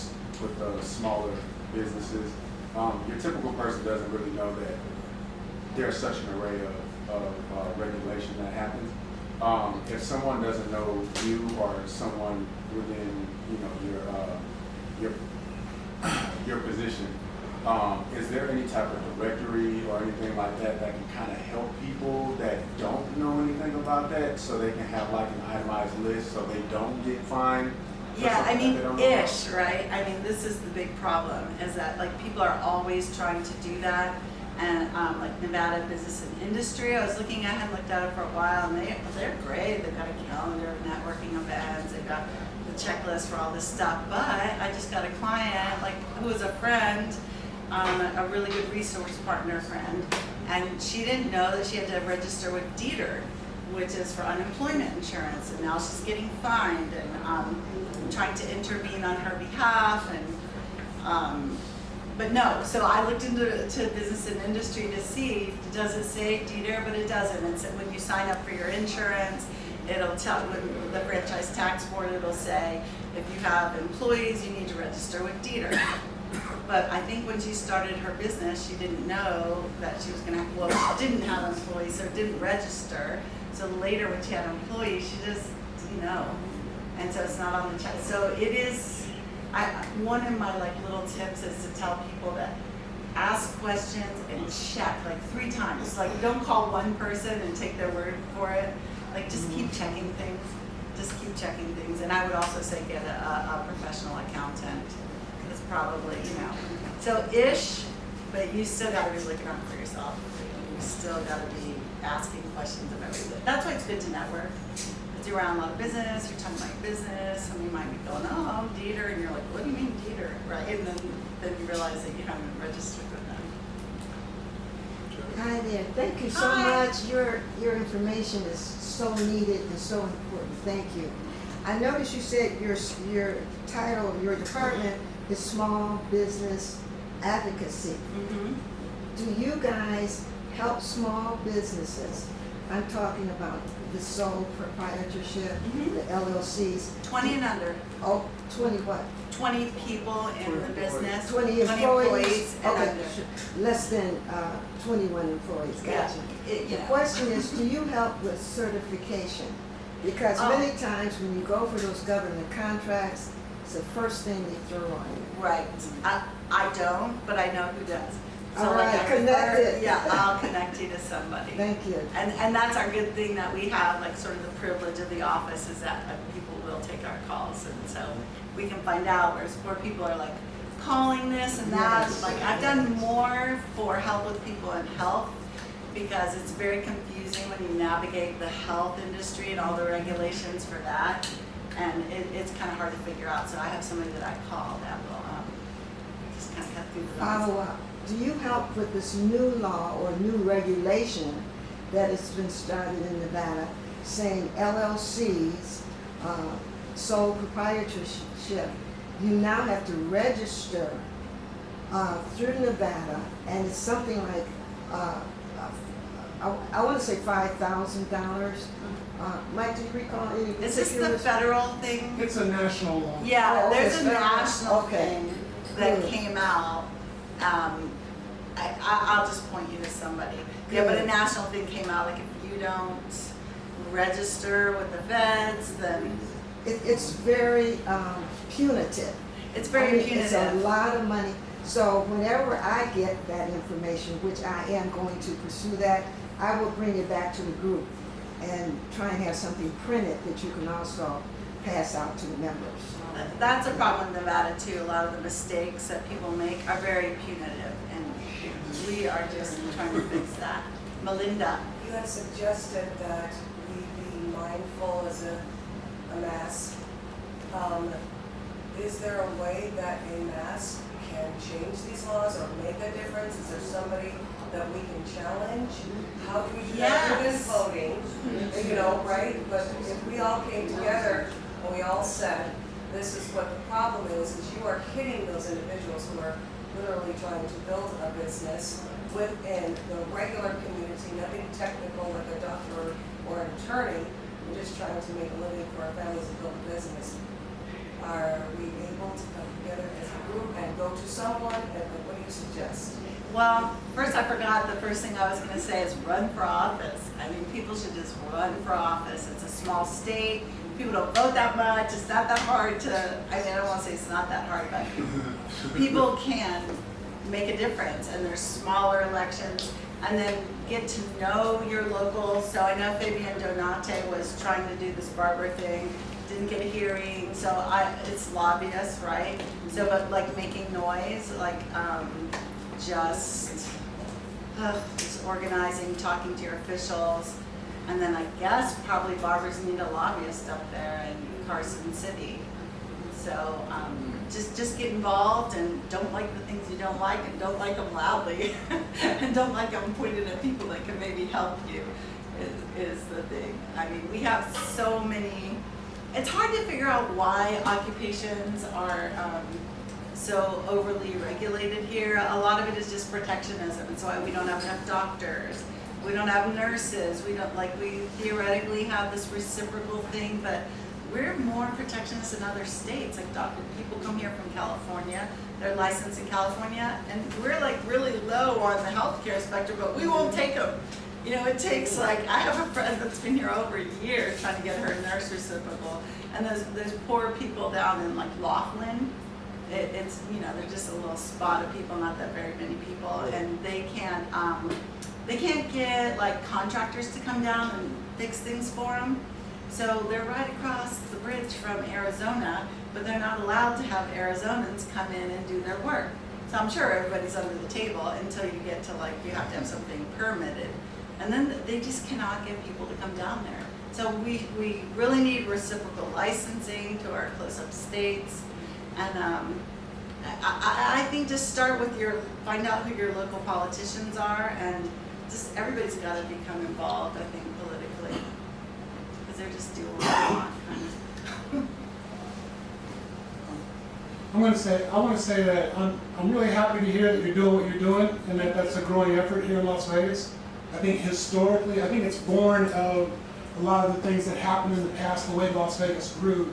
smaller businesses, your typical person doesn't really know that there's such an array of regulation that happens. If someone doesn't know you or someone within, you know, your position, is there any type of directory or anything like that that can kind of help people that don't know anything about that, so they can have like an itemized list so they don't get fined? Yeah, I mean, ish, right? I mean, this is the big problem, is that like people are always trying to do that. And like Nevada Business and Industry, I was looking at him, looked at it for a while, and they're great. They've got a calendar of networking events. They've got the checklist for all this stuff. But I just got a client, like, who was a friend, a really good resource partner friend, and she didn't know that she had to register with DETR, which is for unemployment insurance, and now she's getting fined, and I'm trying to intervene on her behalf, and but no, so I looked into Business and Industry to see, does it say DETR, but it doesn't. And so when you sign up for your insurance, it'll tell, when the Franchise Tax Board, it'll say, if you have employees, you need to register with DETR. But I think when she started her business, she didn't know that she was gonna have, well, she didn't have employees, so didn't register. So later when she had employees, she just didn't know. And so it's not on the check. So it is, one of my like little tips is to tell people that ask questions and check like 3 times. Like, don't call one person and take their word for it. Like, just keep checking things. Just keep checking things. And I would also say get a professional accountant. It's probably, you know. So ish, but you still got to be looking out for yourself. You still got to be asking questions of everything. That's why it's good to network. You're around a lot of business, you're talking about your business, somebody might be going, oh, DETR, and you're like, what do you mean DETR, right? And then you realize that you haven't registered with them. Hi there, thank you so much. Your information is so needed and so important. Thank you. I noticed you said your title of your department is Small Business Advocacy. Mm-hmm. Do you guys help small businesses? I'm talking about the sole proprietorship, the LLCs. 20 and under. Oh, 20 what? 20 people in the business. 20 employees and okay. under. Less than 21 employees. Gotcha. The question is, do you help with certification? Because many times when you go for those government contracts, it's the first thing they throw on you. Right. I don't, but I know who does. So all right, connected. Yeah, I'll connect you to somebody. Thank you. And that's our good thing that we have, like sort of the privilege of the office is that people will take our calls, and so we can find out where people are like calling this and that. Like, I've done more for help with people in health because it's very confusing when you navigate the health industry and all the regulations for that. And it's kind of hard to figure out. So I have somebody that I call that will just kind of cut through the Follow up. Do you help with this new law or new regulation that has been started in Nevada saying LLCs, sole proprietorship, you now have to register through Nevada, and it's something like, I want to say $5,000. Mike, do you recall any? Is this the federal thing? It's a national law. Yeah, Oh, okay, there's a federal. national Okay. thing that Good. came out. I'll just point you to somebody. Yeah, but a Good. national thing came out, like if you don't register with the feds, then. It's very punitive. It's very I mean, punitive. It's a lot of money. So whenever I get that information, which I am going to pursue that, I will bring it back to the group and try and have something printed that you can also pass out to the members. That's a problem in Nevada too. A lot of the mistakes that people make are very punitive, and we are just trying to fix that. Melinda. You had suggested that we be mindful as a mask. Is there a way that a mask can change these laws or make a difference? Is there somebody that we can challenge? How do we do that within voting? You know, right? But if we all came together and we all said, this is what the problem is you are hitting those individuals who are literally trying to build a business within the regular community, nothing technical like a doctor or an attorney. We're just trying to make a living for our families and build a business. Are we able to come together as a group and go to someone, and what do you suggest? Well, first I forgot the first thing I was going to say is run for office. I mean, people should just run for office. It's a small state. People don't vote that much. It's not that hard to, I mean, I don't want to say it's not that hard, but people can make a difference. And there's smaller elections. And then get to know your locals. So I know Fabian Donate was trying to do this barber thing. Didn't get a hearing, so it's lobbyists, right? So, but like making noise, like just organizing, talking to your officials, and then I guess probably barbers need a lobbyist up there in Carson City. So just get involved and don't like the things you don't like, and don't like them loudly, and don't like them pointed at people that can maybe help you. Is the thing. I mean, we have so many. It's hard to figure out why occupations are so overly regulated here. A lot of it is just protectionism. It's why we don't have enough doctors. We don't have nurses. We theoretically have this reciprocal thing, but we're more protectionist in other states. Like people come here from California, they're licensed in California, and we're like really low on the healthcare spectrum, but we won't take them. You know, it takes I have a friend that's been here over a year trying to get her nurse reciprocal, and there's poor people down in like Laughlin. It's they're just a little spot of people, not that very many people, and they can't get like contractors to come down and fix things for them. So they're right across the bridge from Arizona, but they're not allowed to have Arizonans come in and do their work. So I'm sure everybody's under the table until you get to you have to have something permitted. And then they just cannot get people to come down there. So we really need reciprocal licensing to our close-up states. And I think just start with find out who your local politicians are, and just everybody's got to become involved, I think, politically. Because they're just doing what they want, kind of. I want to say that I'm really happy to hear that you're doing what you're doing, and that's a growing effort here in Las Vegas. I think historically, it's born of a lot of the things that happened in the past, the way Las Vegas grew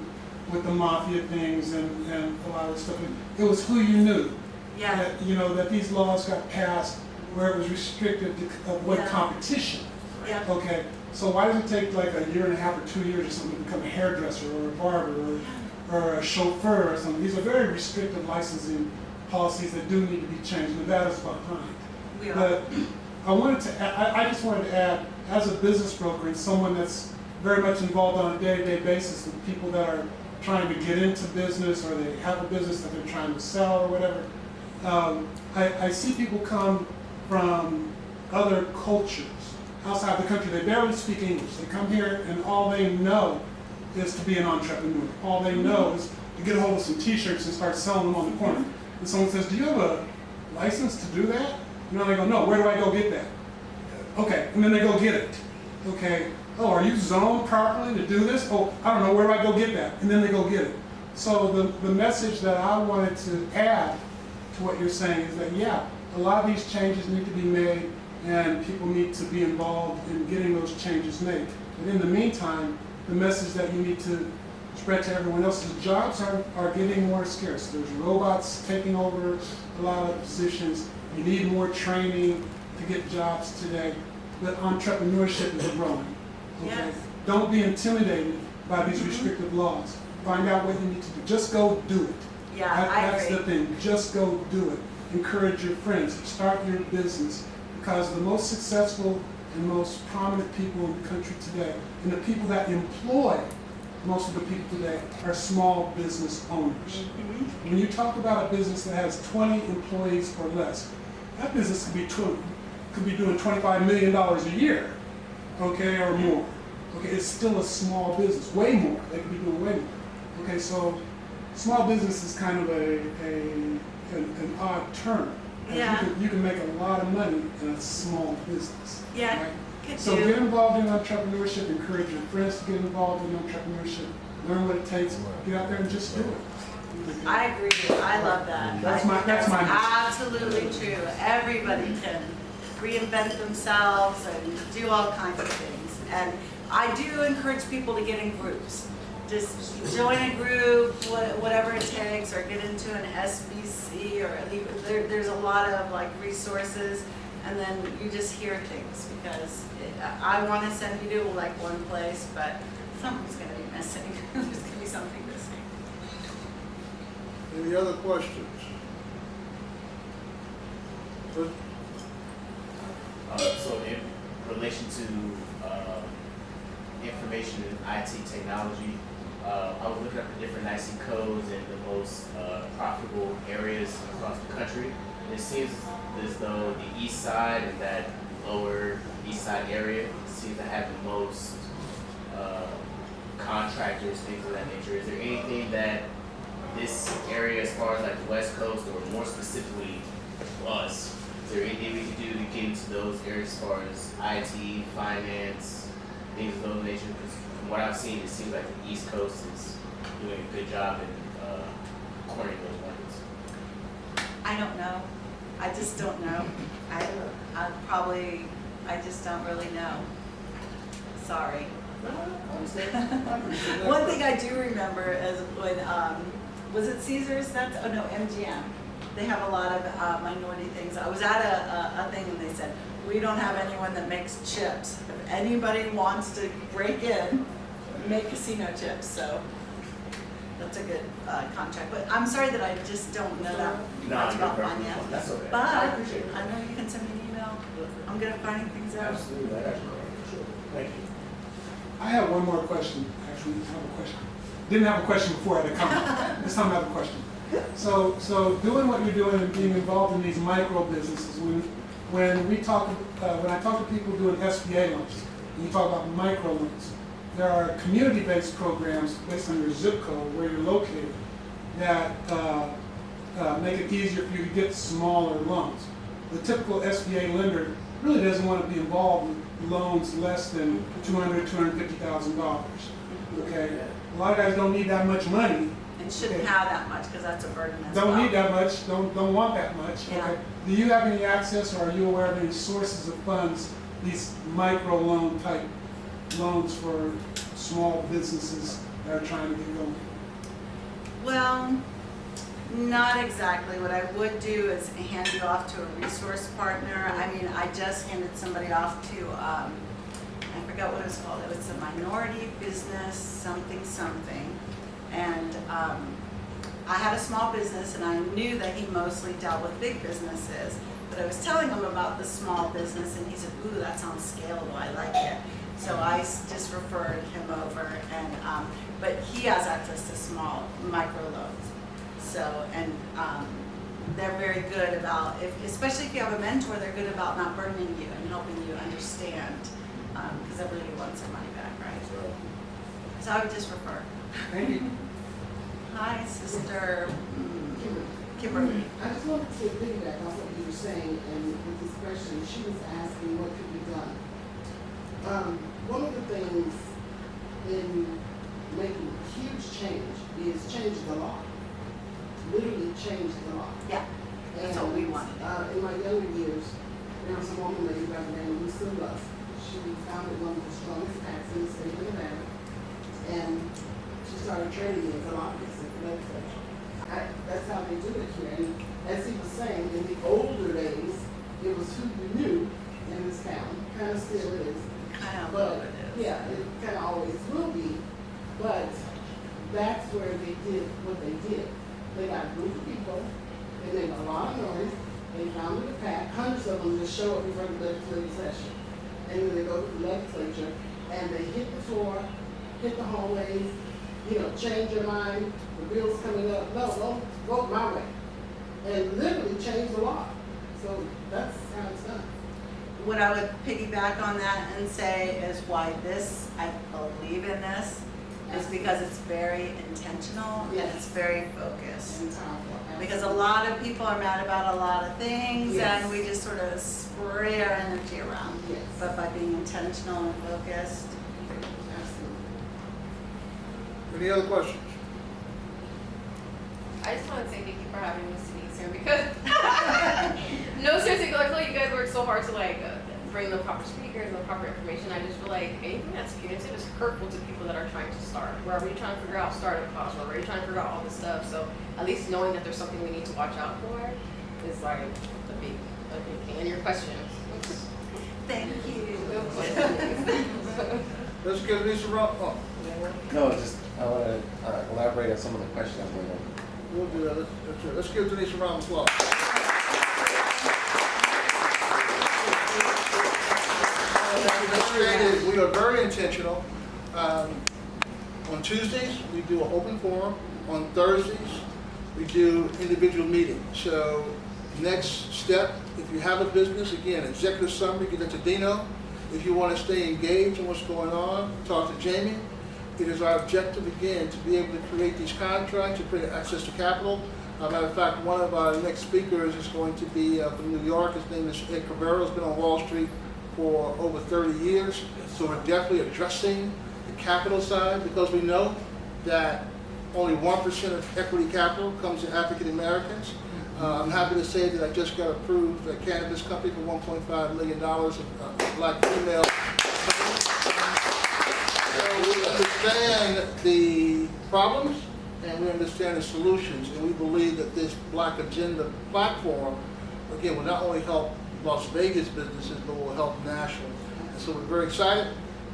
with the mafia things and a lot of stuff. It was who you knew. Yeah. That these laws got passed where it was restricted to avoid competition. Yeah. Okay, so why does it take like a year and a half or 2 years or something to become a hairdresser or a barber or a chauffeur or something? These are very restrictive licensing policies that do need to be changed. Nevada's behind. We are. But I just wanted to add, as a business broker and someone that's very much involved on a day-to-day basis with people that are trying to get into business, or they have a business that they're trying to sell or whatever. I see people come from other cultures outside the country. They barely speak English. They come here and all they know is to be an entrepreneur. All they know is to get a hold of some t-shirts and start selling them on the corner. And someone says, do you have a license to do that? And then they go, no, where do I go get that? Okay, and then they go get it. Okay, oh, are you zoned properly to do this? Oh, I don't know, where do I go get that? And then they go get it. So the message that I wanted to add to what you're saying is that, yeah, a lot of these changes need to be made and people need to be involved in getting those changes made. But in the meantime, the message that you need to spread to everyone else is jobs are getting more scarce. There's robots taking over a lot of positions. You need more training to get jobs today. But entrepreneurship is growing. Okay? Yes. Don't be intimidated by these restrictive laws. Find out what you need to do. Just go do it. Yeah, That's the thing. Just go do it. Encourage your friends. Start your business. Because the most successful and most prominent people in the country today, and the people that employ most of the people today, are small business owners. When you talk about a business that has 20 employees or less, that business could be doing $25 million a year, okay, or more. Okay, it's still a small business, way more. They could be doing way more. Okay, so small business is kind of an odd term. Yeah. You can make a lot of money in a small business. Yeah. Right? So get involved in entrepreneurship, encourage your friends to get involved in entrepreneurship, learn what it takes, get out there and just do it. I agree. I love that. That's my absolutely true. Everybody can reinvent themselves and do all kinds of things. And I do encourage people to get in groups. Just join a group, whatever it takes, or get into an SBC, or there's a lot of like resources, and then you just hear things, because I want to send you to like one place, but something's going to be missing. There's going to be something missing. Any other questions? So in relation to information and IT technology, I was looking up the different IC codes and the most profitable areas across the country. It seems as though the east side and that lower east side area seems to have the most contractors, things of that nature. Is there anything that this area, as far as like the West Coast, or more specifically us, is there anything we can do to get into those areas as far as IT, finance, things of those nature? Because from what I've seen, it seems like the East Coast is doing a good job in cornering those markets. I don't know. I just don't know. I just don't really know. Sorry. One thing I do remember is when, was it Caesars? MGM. They have a lot of minority things. I was at a thing and they said, we don't have anyone that makes chips. If anybody wants to break in, make casino chips. So that's a good contract. But I'm sorry that I just don't know that much about finance. That's okay. But I appreciate it. I know you can send me an email. I'm good at finding things out. Absolutely. I got you. Sure. Thank you. I have one more question. Actually, I have a question. Didn't have a question before I had to come. This time I have a question. So doing what you're doing and being involved in these micro businesses, when I talk to people doing SBA loans, and you talk about micro loans, there are community-based programs based on your zip code, where you're located, that make it easier for you to get smaller loans. The typical SBA lender really doesn't want to be involved with loans less than $200,000, $250,000. Okay, a lot of guys don't need that much money. And shouldn't have that much, because that's a burden as Don't need that much, don't want that much. Yeah. Okay. Do you have any access, or are you aware of any sources of funds, these micro loan type loans for small businesses that are trying to get going? Well, not exactly. What I would do is hand you off to a resource partner. I mean, I just handed somebody off to, I forgot what it was called. It was a minority business something. And I had a small business, and I knew that he mostly dealt with big businesses. But I was telling him about the small business, and he said, ooh, that sounds scalable, I like it. So I just referred him over, and but he has access to small micro loans. So they're very good about, especially if you have a mentor, they're good about not burdening you and helping you understand, because everybody wants their money back, right? So I would just refer. Hi, Sister Kimberly. I just wanted to piggyback on what you were saying, and with this question, she was asking what could be done. One of the things in making huge change is changing the law. Literally change the law. Yeah, that's what we wanted. In my younger years, there was a woman lady by the name of Lisa Lusk. She founded one of the strongest acts in the state of Nevada, and she started training me as a lobbyist in the legislature. That's how they do it here. And as he was saying, in the older days, it was who you knew in this town. Kind of still is. But yeah, it kind of always will be. But that's where they did what they did. They got a group of people, they made a lot of noise, they founded a PAC, hundreds of them just show up in front of the legislative session. And then they go to the legislature and they hit the floor, hit the hallways, change your mind, the bill's coming up, no, don't vote my way. And literally change the law. So that's how it's done. What I would piggyback on that and say is why I believe in this, is because it's very intentional and it's very focused. Because a lot of people are mad about a lot of things, and we just sort of spray our energy around. But by being intentional and focused. Any other questions? I just want to say thank you for having me, Denise, here, because no, seriously, I feel like you guys work so hard to bring the proper speakers and the proper information. I just feel like anything that's punitive is hurtful to people that are trying to start. Wherever you're trying to figure out startup costs, wherever you're trying to figure out all this stuff. So at least knowing that there's something we need to watch out for is like a big thing. And your question. Thank you. Let's give Lisa a round. Oh. No, just I want to elaborate on some of the questions I'm going to. We'll do that. Let's give Denise a round of applause. We are very intentional. On Tuesdays, we do an open forum. On Thursdays, we do individual meetings. So next step, if you have a business, again, executive summary, get that to Dino. If you want to stay engaged in what's going on, talk to Jamie. It is our objective, again, to be able to create these contracts, to create access to capital. Matter of fact, one of our next speakers is going to be from New York. His name is Ed Cabrera. He's been on Wall Street for over 30 years. So we're definitely addressing the capital side, because we know that only 1% of equity capital comes to African Americans. I'm happy to say that I just got approved a cannabis company for $1.5 million of black female. So we understand the problems and we understand the solutions, and we believe that this Black Agenda platform, again, will not only help Las Vegas businesses, but will help nationally. And so we're very excited.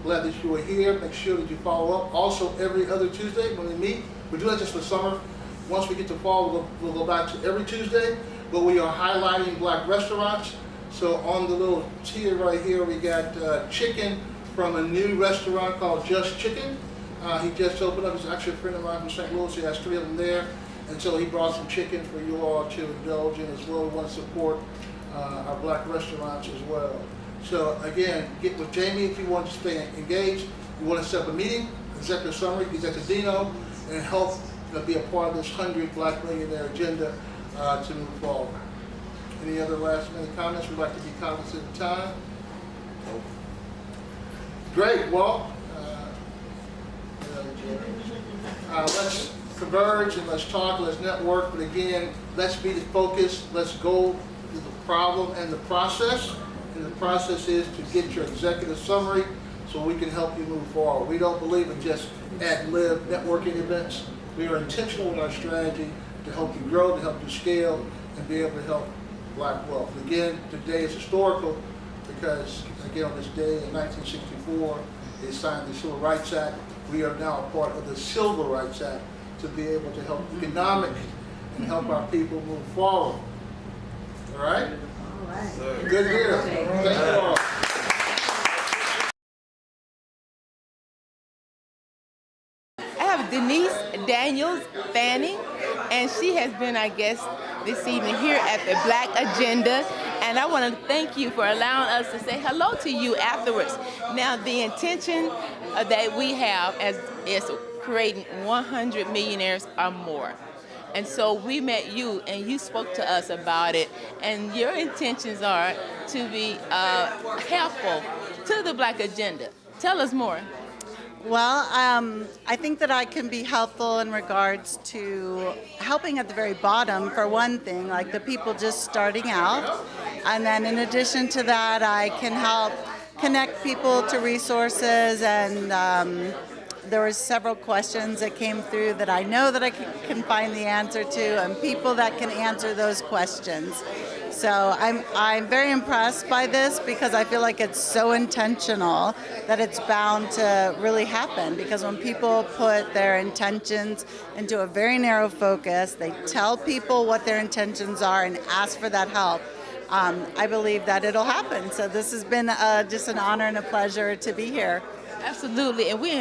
Glad that you are here. Make sure that you follow up. Also, every other Tuesday when we meet, we do that just for summer. Once we get to fall, we'll go back to every Tuesday, but we are highlighting black restaurants. So on the little tier right here, we got chicken from a new restaurant called Just Chicken. He just opened up. He's actually a friend of mine from St. Louis. He has 3 of them there. And so he brought some chicken for you all to indulge in as well. We want to support our black restaurants as well. So again, get with Jamie if you want to stay engaged. You want to set up a meeting, executive summary, get that to Dino, and help be a part of this 100 Black Millionaire agenda to move forward. Any other last minute comments? We'd like to be cognizant of time. Great. Well, let's converge and let's talk, let's network, but again, let's be the focus, let's go to the problem and the process. And the process is to get your executive summary so we can help you move forward. We don't believe in just ad-lib networking events. We are intentional with our strategy to help you grow, to help you scale, and be able to help black wealth. Again, today is historical because, again, on this day in 1964, they signed the Civil Rights Act. We are now a part of the Civil Rights Act to be able to help economic and help our people move forward. All right? All right. Good here. Thank you all. Fanning, and she has been our guest this evening here at the Black Agenda. And I want to thank you for allowing us to say hello to you afterwards. Now, the intention that we have is creating 100 millionaires or more. And so we met you, and you spoke to us about it. And your intentions are to be helpful to the Black Agenda. Tell us more. Well, I think that I can be helpful in regards to helping at the very bottom, for one thing, like the people just starting out. And then in addition to that, I can help connect people to resources, and there were several questions that came through that I know that I can find the answer to, and people that can answer those questions. So I'm very impressed by this, because I feel like it's so intentional that it's bound to really happen, because when people put their intentions into a very narrow focus, they tell people what their intentions are and ask for that help, I believe that it'll happen. So this has been just an honor and a pleasure to be here. Absolutely, and we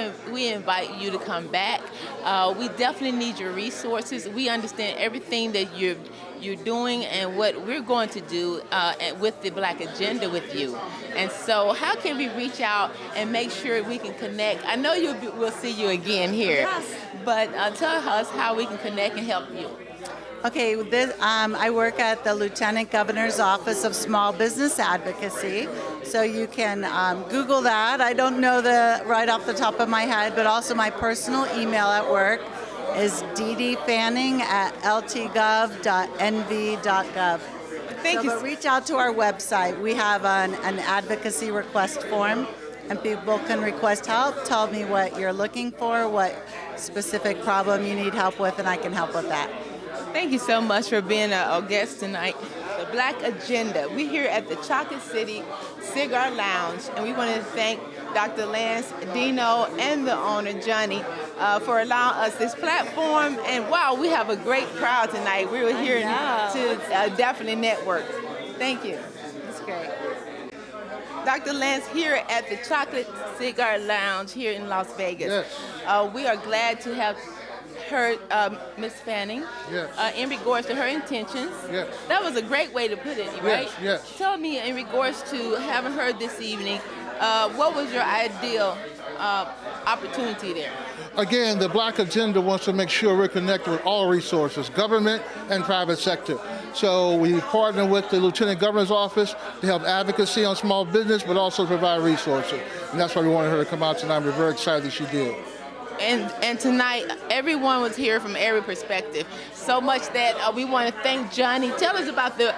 invite you to come back. We definitely need your resources. We understand everything that you're doing and what we're going to do with the Black Agenda with you. And so how can we reach out and make sure we can connect? I know we'll see you again here, yes. But tell us how we can connect and help you. Okay, I work at the Lieutenant Governor's Office of Small Business Advocacy, so you can Google that. I don't know right off the top of my head, but also my personal email at work is ddfanning@ltgov.nv.gov. Thank you. But reach out to our website. We have an advocacy request form, and people can request help, tell me what you're looking for, what specific problem you need help with, and I can help with that. Thank you so much for being a guest tonight. The Black Agenda. We're here at the Chocolate City Cigar Lounge, and we want to thank Dr. Lance, Dino, and the owner, Johnny, for allowing us this platform. And wow, we have a great crowd tonight. We were here to definitely network. Thank you. That's great. Dr. Lance here at the Chocolate Cigar Lounge here in Las Vegas. Yes. We are glad to have heard Ms. Fanning, yes. In regards to her intentions. Yes. That was a great way to put it, right? Yes, yes. Tell me, in regards to having heard this evening, what was your ideal opportunity there? Again, the Black Agenda wants to make sure we're connected with all resources, government and private sector. So we partner with the Lieutenant Governor's Office to help advocacy on small business, but also provide resources. And that's why we wanted her to come out tonight. We're very excited that she did. And tonight, everyone was here from every perspective. So much that we want to thank Johnny. Tell us about the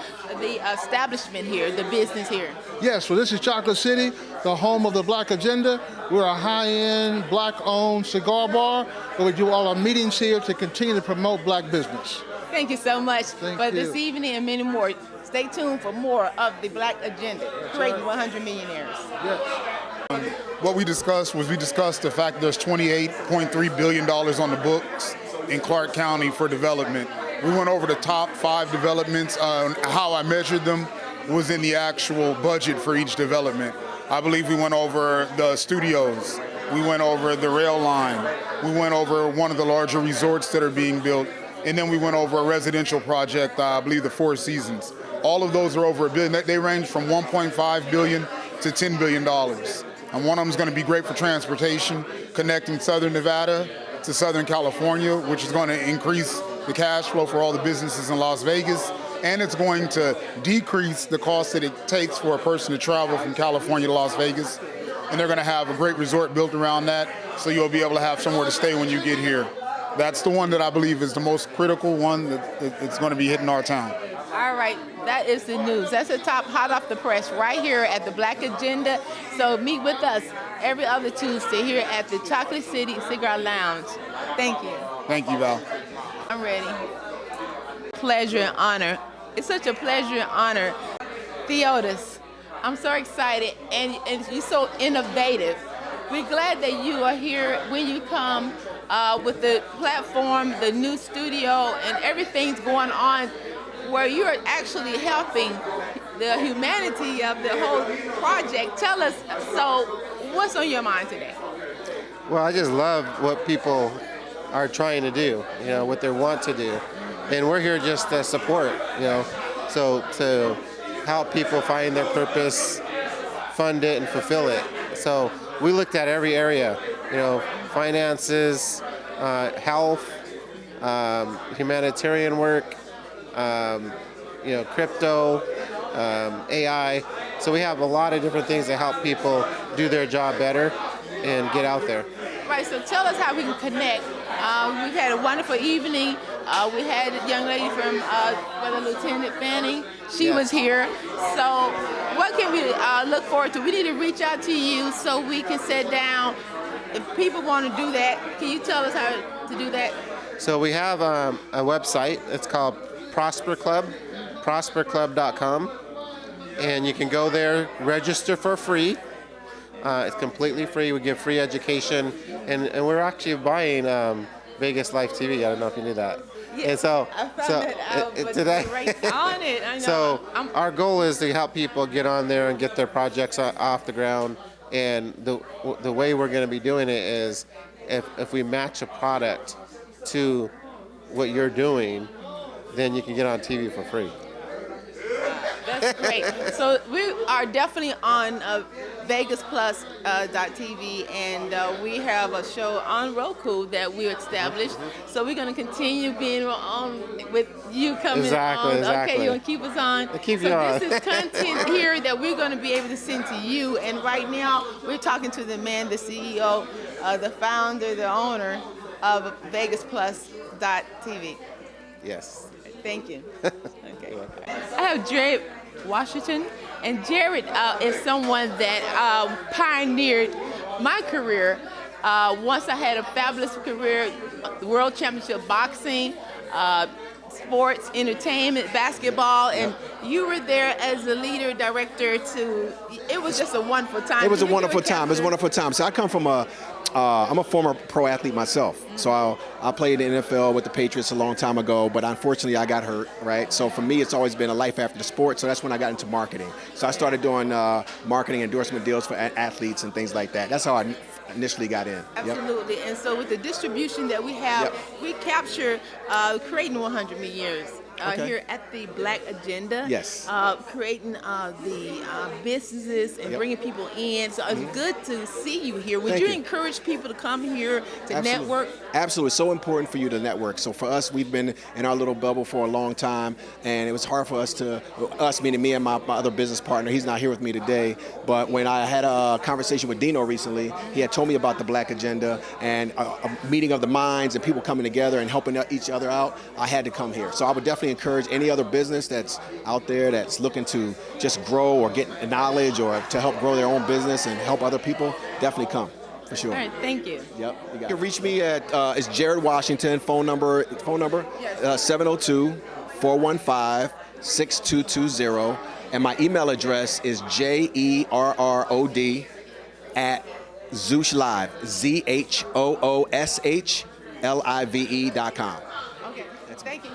establishment here, the business here. Yes, well, this is Chocolate City, the home of the Black Agenda. We're a high-end, Black-owned cigar bar, where we do all our meetings here to continue to promote Black business. Thank you so much for this you. evening and many more. Stay tuned for more of the Black Agenda, creating 100 millionaires. Yes. What we discussed the fact that there's $28.3 billion on the books in Clark County for development. We went over the top 5 developments. How I measured them was in the actual budget for each development. I believe we went over the studios. We went over the rail line. We went over one of the larger resorts that are being built. And then we went over a residential project, I believe the Four Seasons. All of those are over $1 billion. They range from $1.5 billion to $10 billion. And one of them is going to be great for transportation, connecting Southern Nevada to Southern California, which is going to increase the cash flow for all the businesses in Las Vegas. And it's going to decrease the cost that it takes for a person to travel from California to Las Vegas. And they're going to have a great resort built around that, so you'll be able to have somewhere to stay when you get here. That's the one that I believe is the most critical one that's going to be hitting our town. All right, that is the news. That's the top hot off the press right here at the Black Agenda. So meet with us every other Tuesday here at the Chocolate City Cigar Lounge. Thank you. Thank you, Val. I'm ready. Pleasure and honor. It's such a pleasure and honor. Theotis, I'm so excited, and you're so innovative. We're glad that you are here when you come with the platform, the new studio, and everything's going on where you're actually helping the humanity of the whole project. Tell us, so what's on your mind today? Well, I just love what people are trying to do, what they want to do. And we're here just to support, so to help people find their purpose, fund it, and fulfill it. So we looked at every area, finances, health, humanitarian work, crypto, AI. So we have a lot of different things that help people do their job better and get out there. Right, so tell us how we can connect. We've had a wonderful evening. We had a young lady from Brother Lieutenant Fanning. She was here. So what can we look forward to? We need to reach out to you so we can sit down. If people want to do that, can you tell us how to do that? So we have a website. It's called Prosper Club, prosperclub.com. And you can go there, register for free. It's completely free. We give free education. And we're actually buying Vegas Life TV. I don't know if you knew that. Yeah, and so, I found that out, but today, you're right on it. I know. So our goal is to help people get on there and get their projects off the ground. And the way we're going to be doing it is if we match a product to what you're doing, then you can get on TV for free. That's great. So we are definitely on VegasPlus.tv, and we have a show on Roku that we established. So we're going to continue being on with you coming Exactly, on. exactly. Okay, you're going to keep us on. Keep you on. This is content here that we're going to be able to send to you. And right now, we're talking to the man, the CEO, the founder, the owner of VegasPlus.tv. Yes. Thank you. Okay. I have Jared Washington, and Jared is someone that pioneered my career. Once I had a fabulous career, world championship boxing, sports, entertainment, basketball, and you were there as the leader, director to, it was just a wonderful time. It was a wonderful time. It was a wonderful time. So I come from I'm a former pro athlete myself. So I played in the NFL with the Patriots a long time ago, but unfortunately I got hurt, right? So for me, it's always been a life after the sport. So that's when I got into marketing. So I started doing marketing endorsement deals for athletes and things like that. That's how I initially got in. Absolutely. Yep. And so with the distribution that we have, we capture creating 100 years. Here at the Black Agenda, yes, creating the businesses and bringing people in. So it's good to see you here. Would you encourage people to come here to network? Absolutely. It's so important for you to network. So for us, we've been in our little bubble for a long time, and it was hard for us meaning me and my other business partner. He's not here with me today, but when I had a conversation with Dino recently, he had told me about the Black Agenda and a meeting of the minds and people coming together and helping each other out. I had to come here. So I would definitely encourage any other business that's out there that's looking to just grow or get knowledge or to help grow their own business and help other people, definitely come, for sure. All right, thank you. Yep. You can reach me at, it's Jared Washington, phone number 702-415-6220, and my email address is jerrod@ZhooshLive, ZHOOSHLIVE.com. Okay, thank you.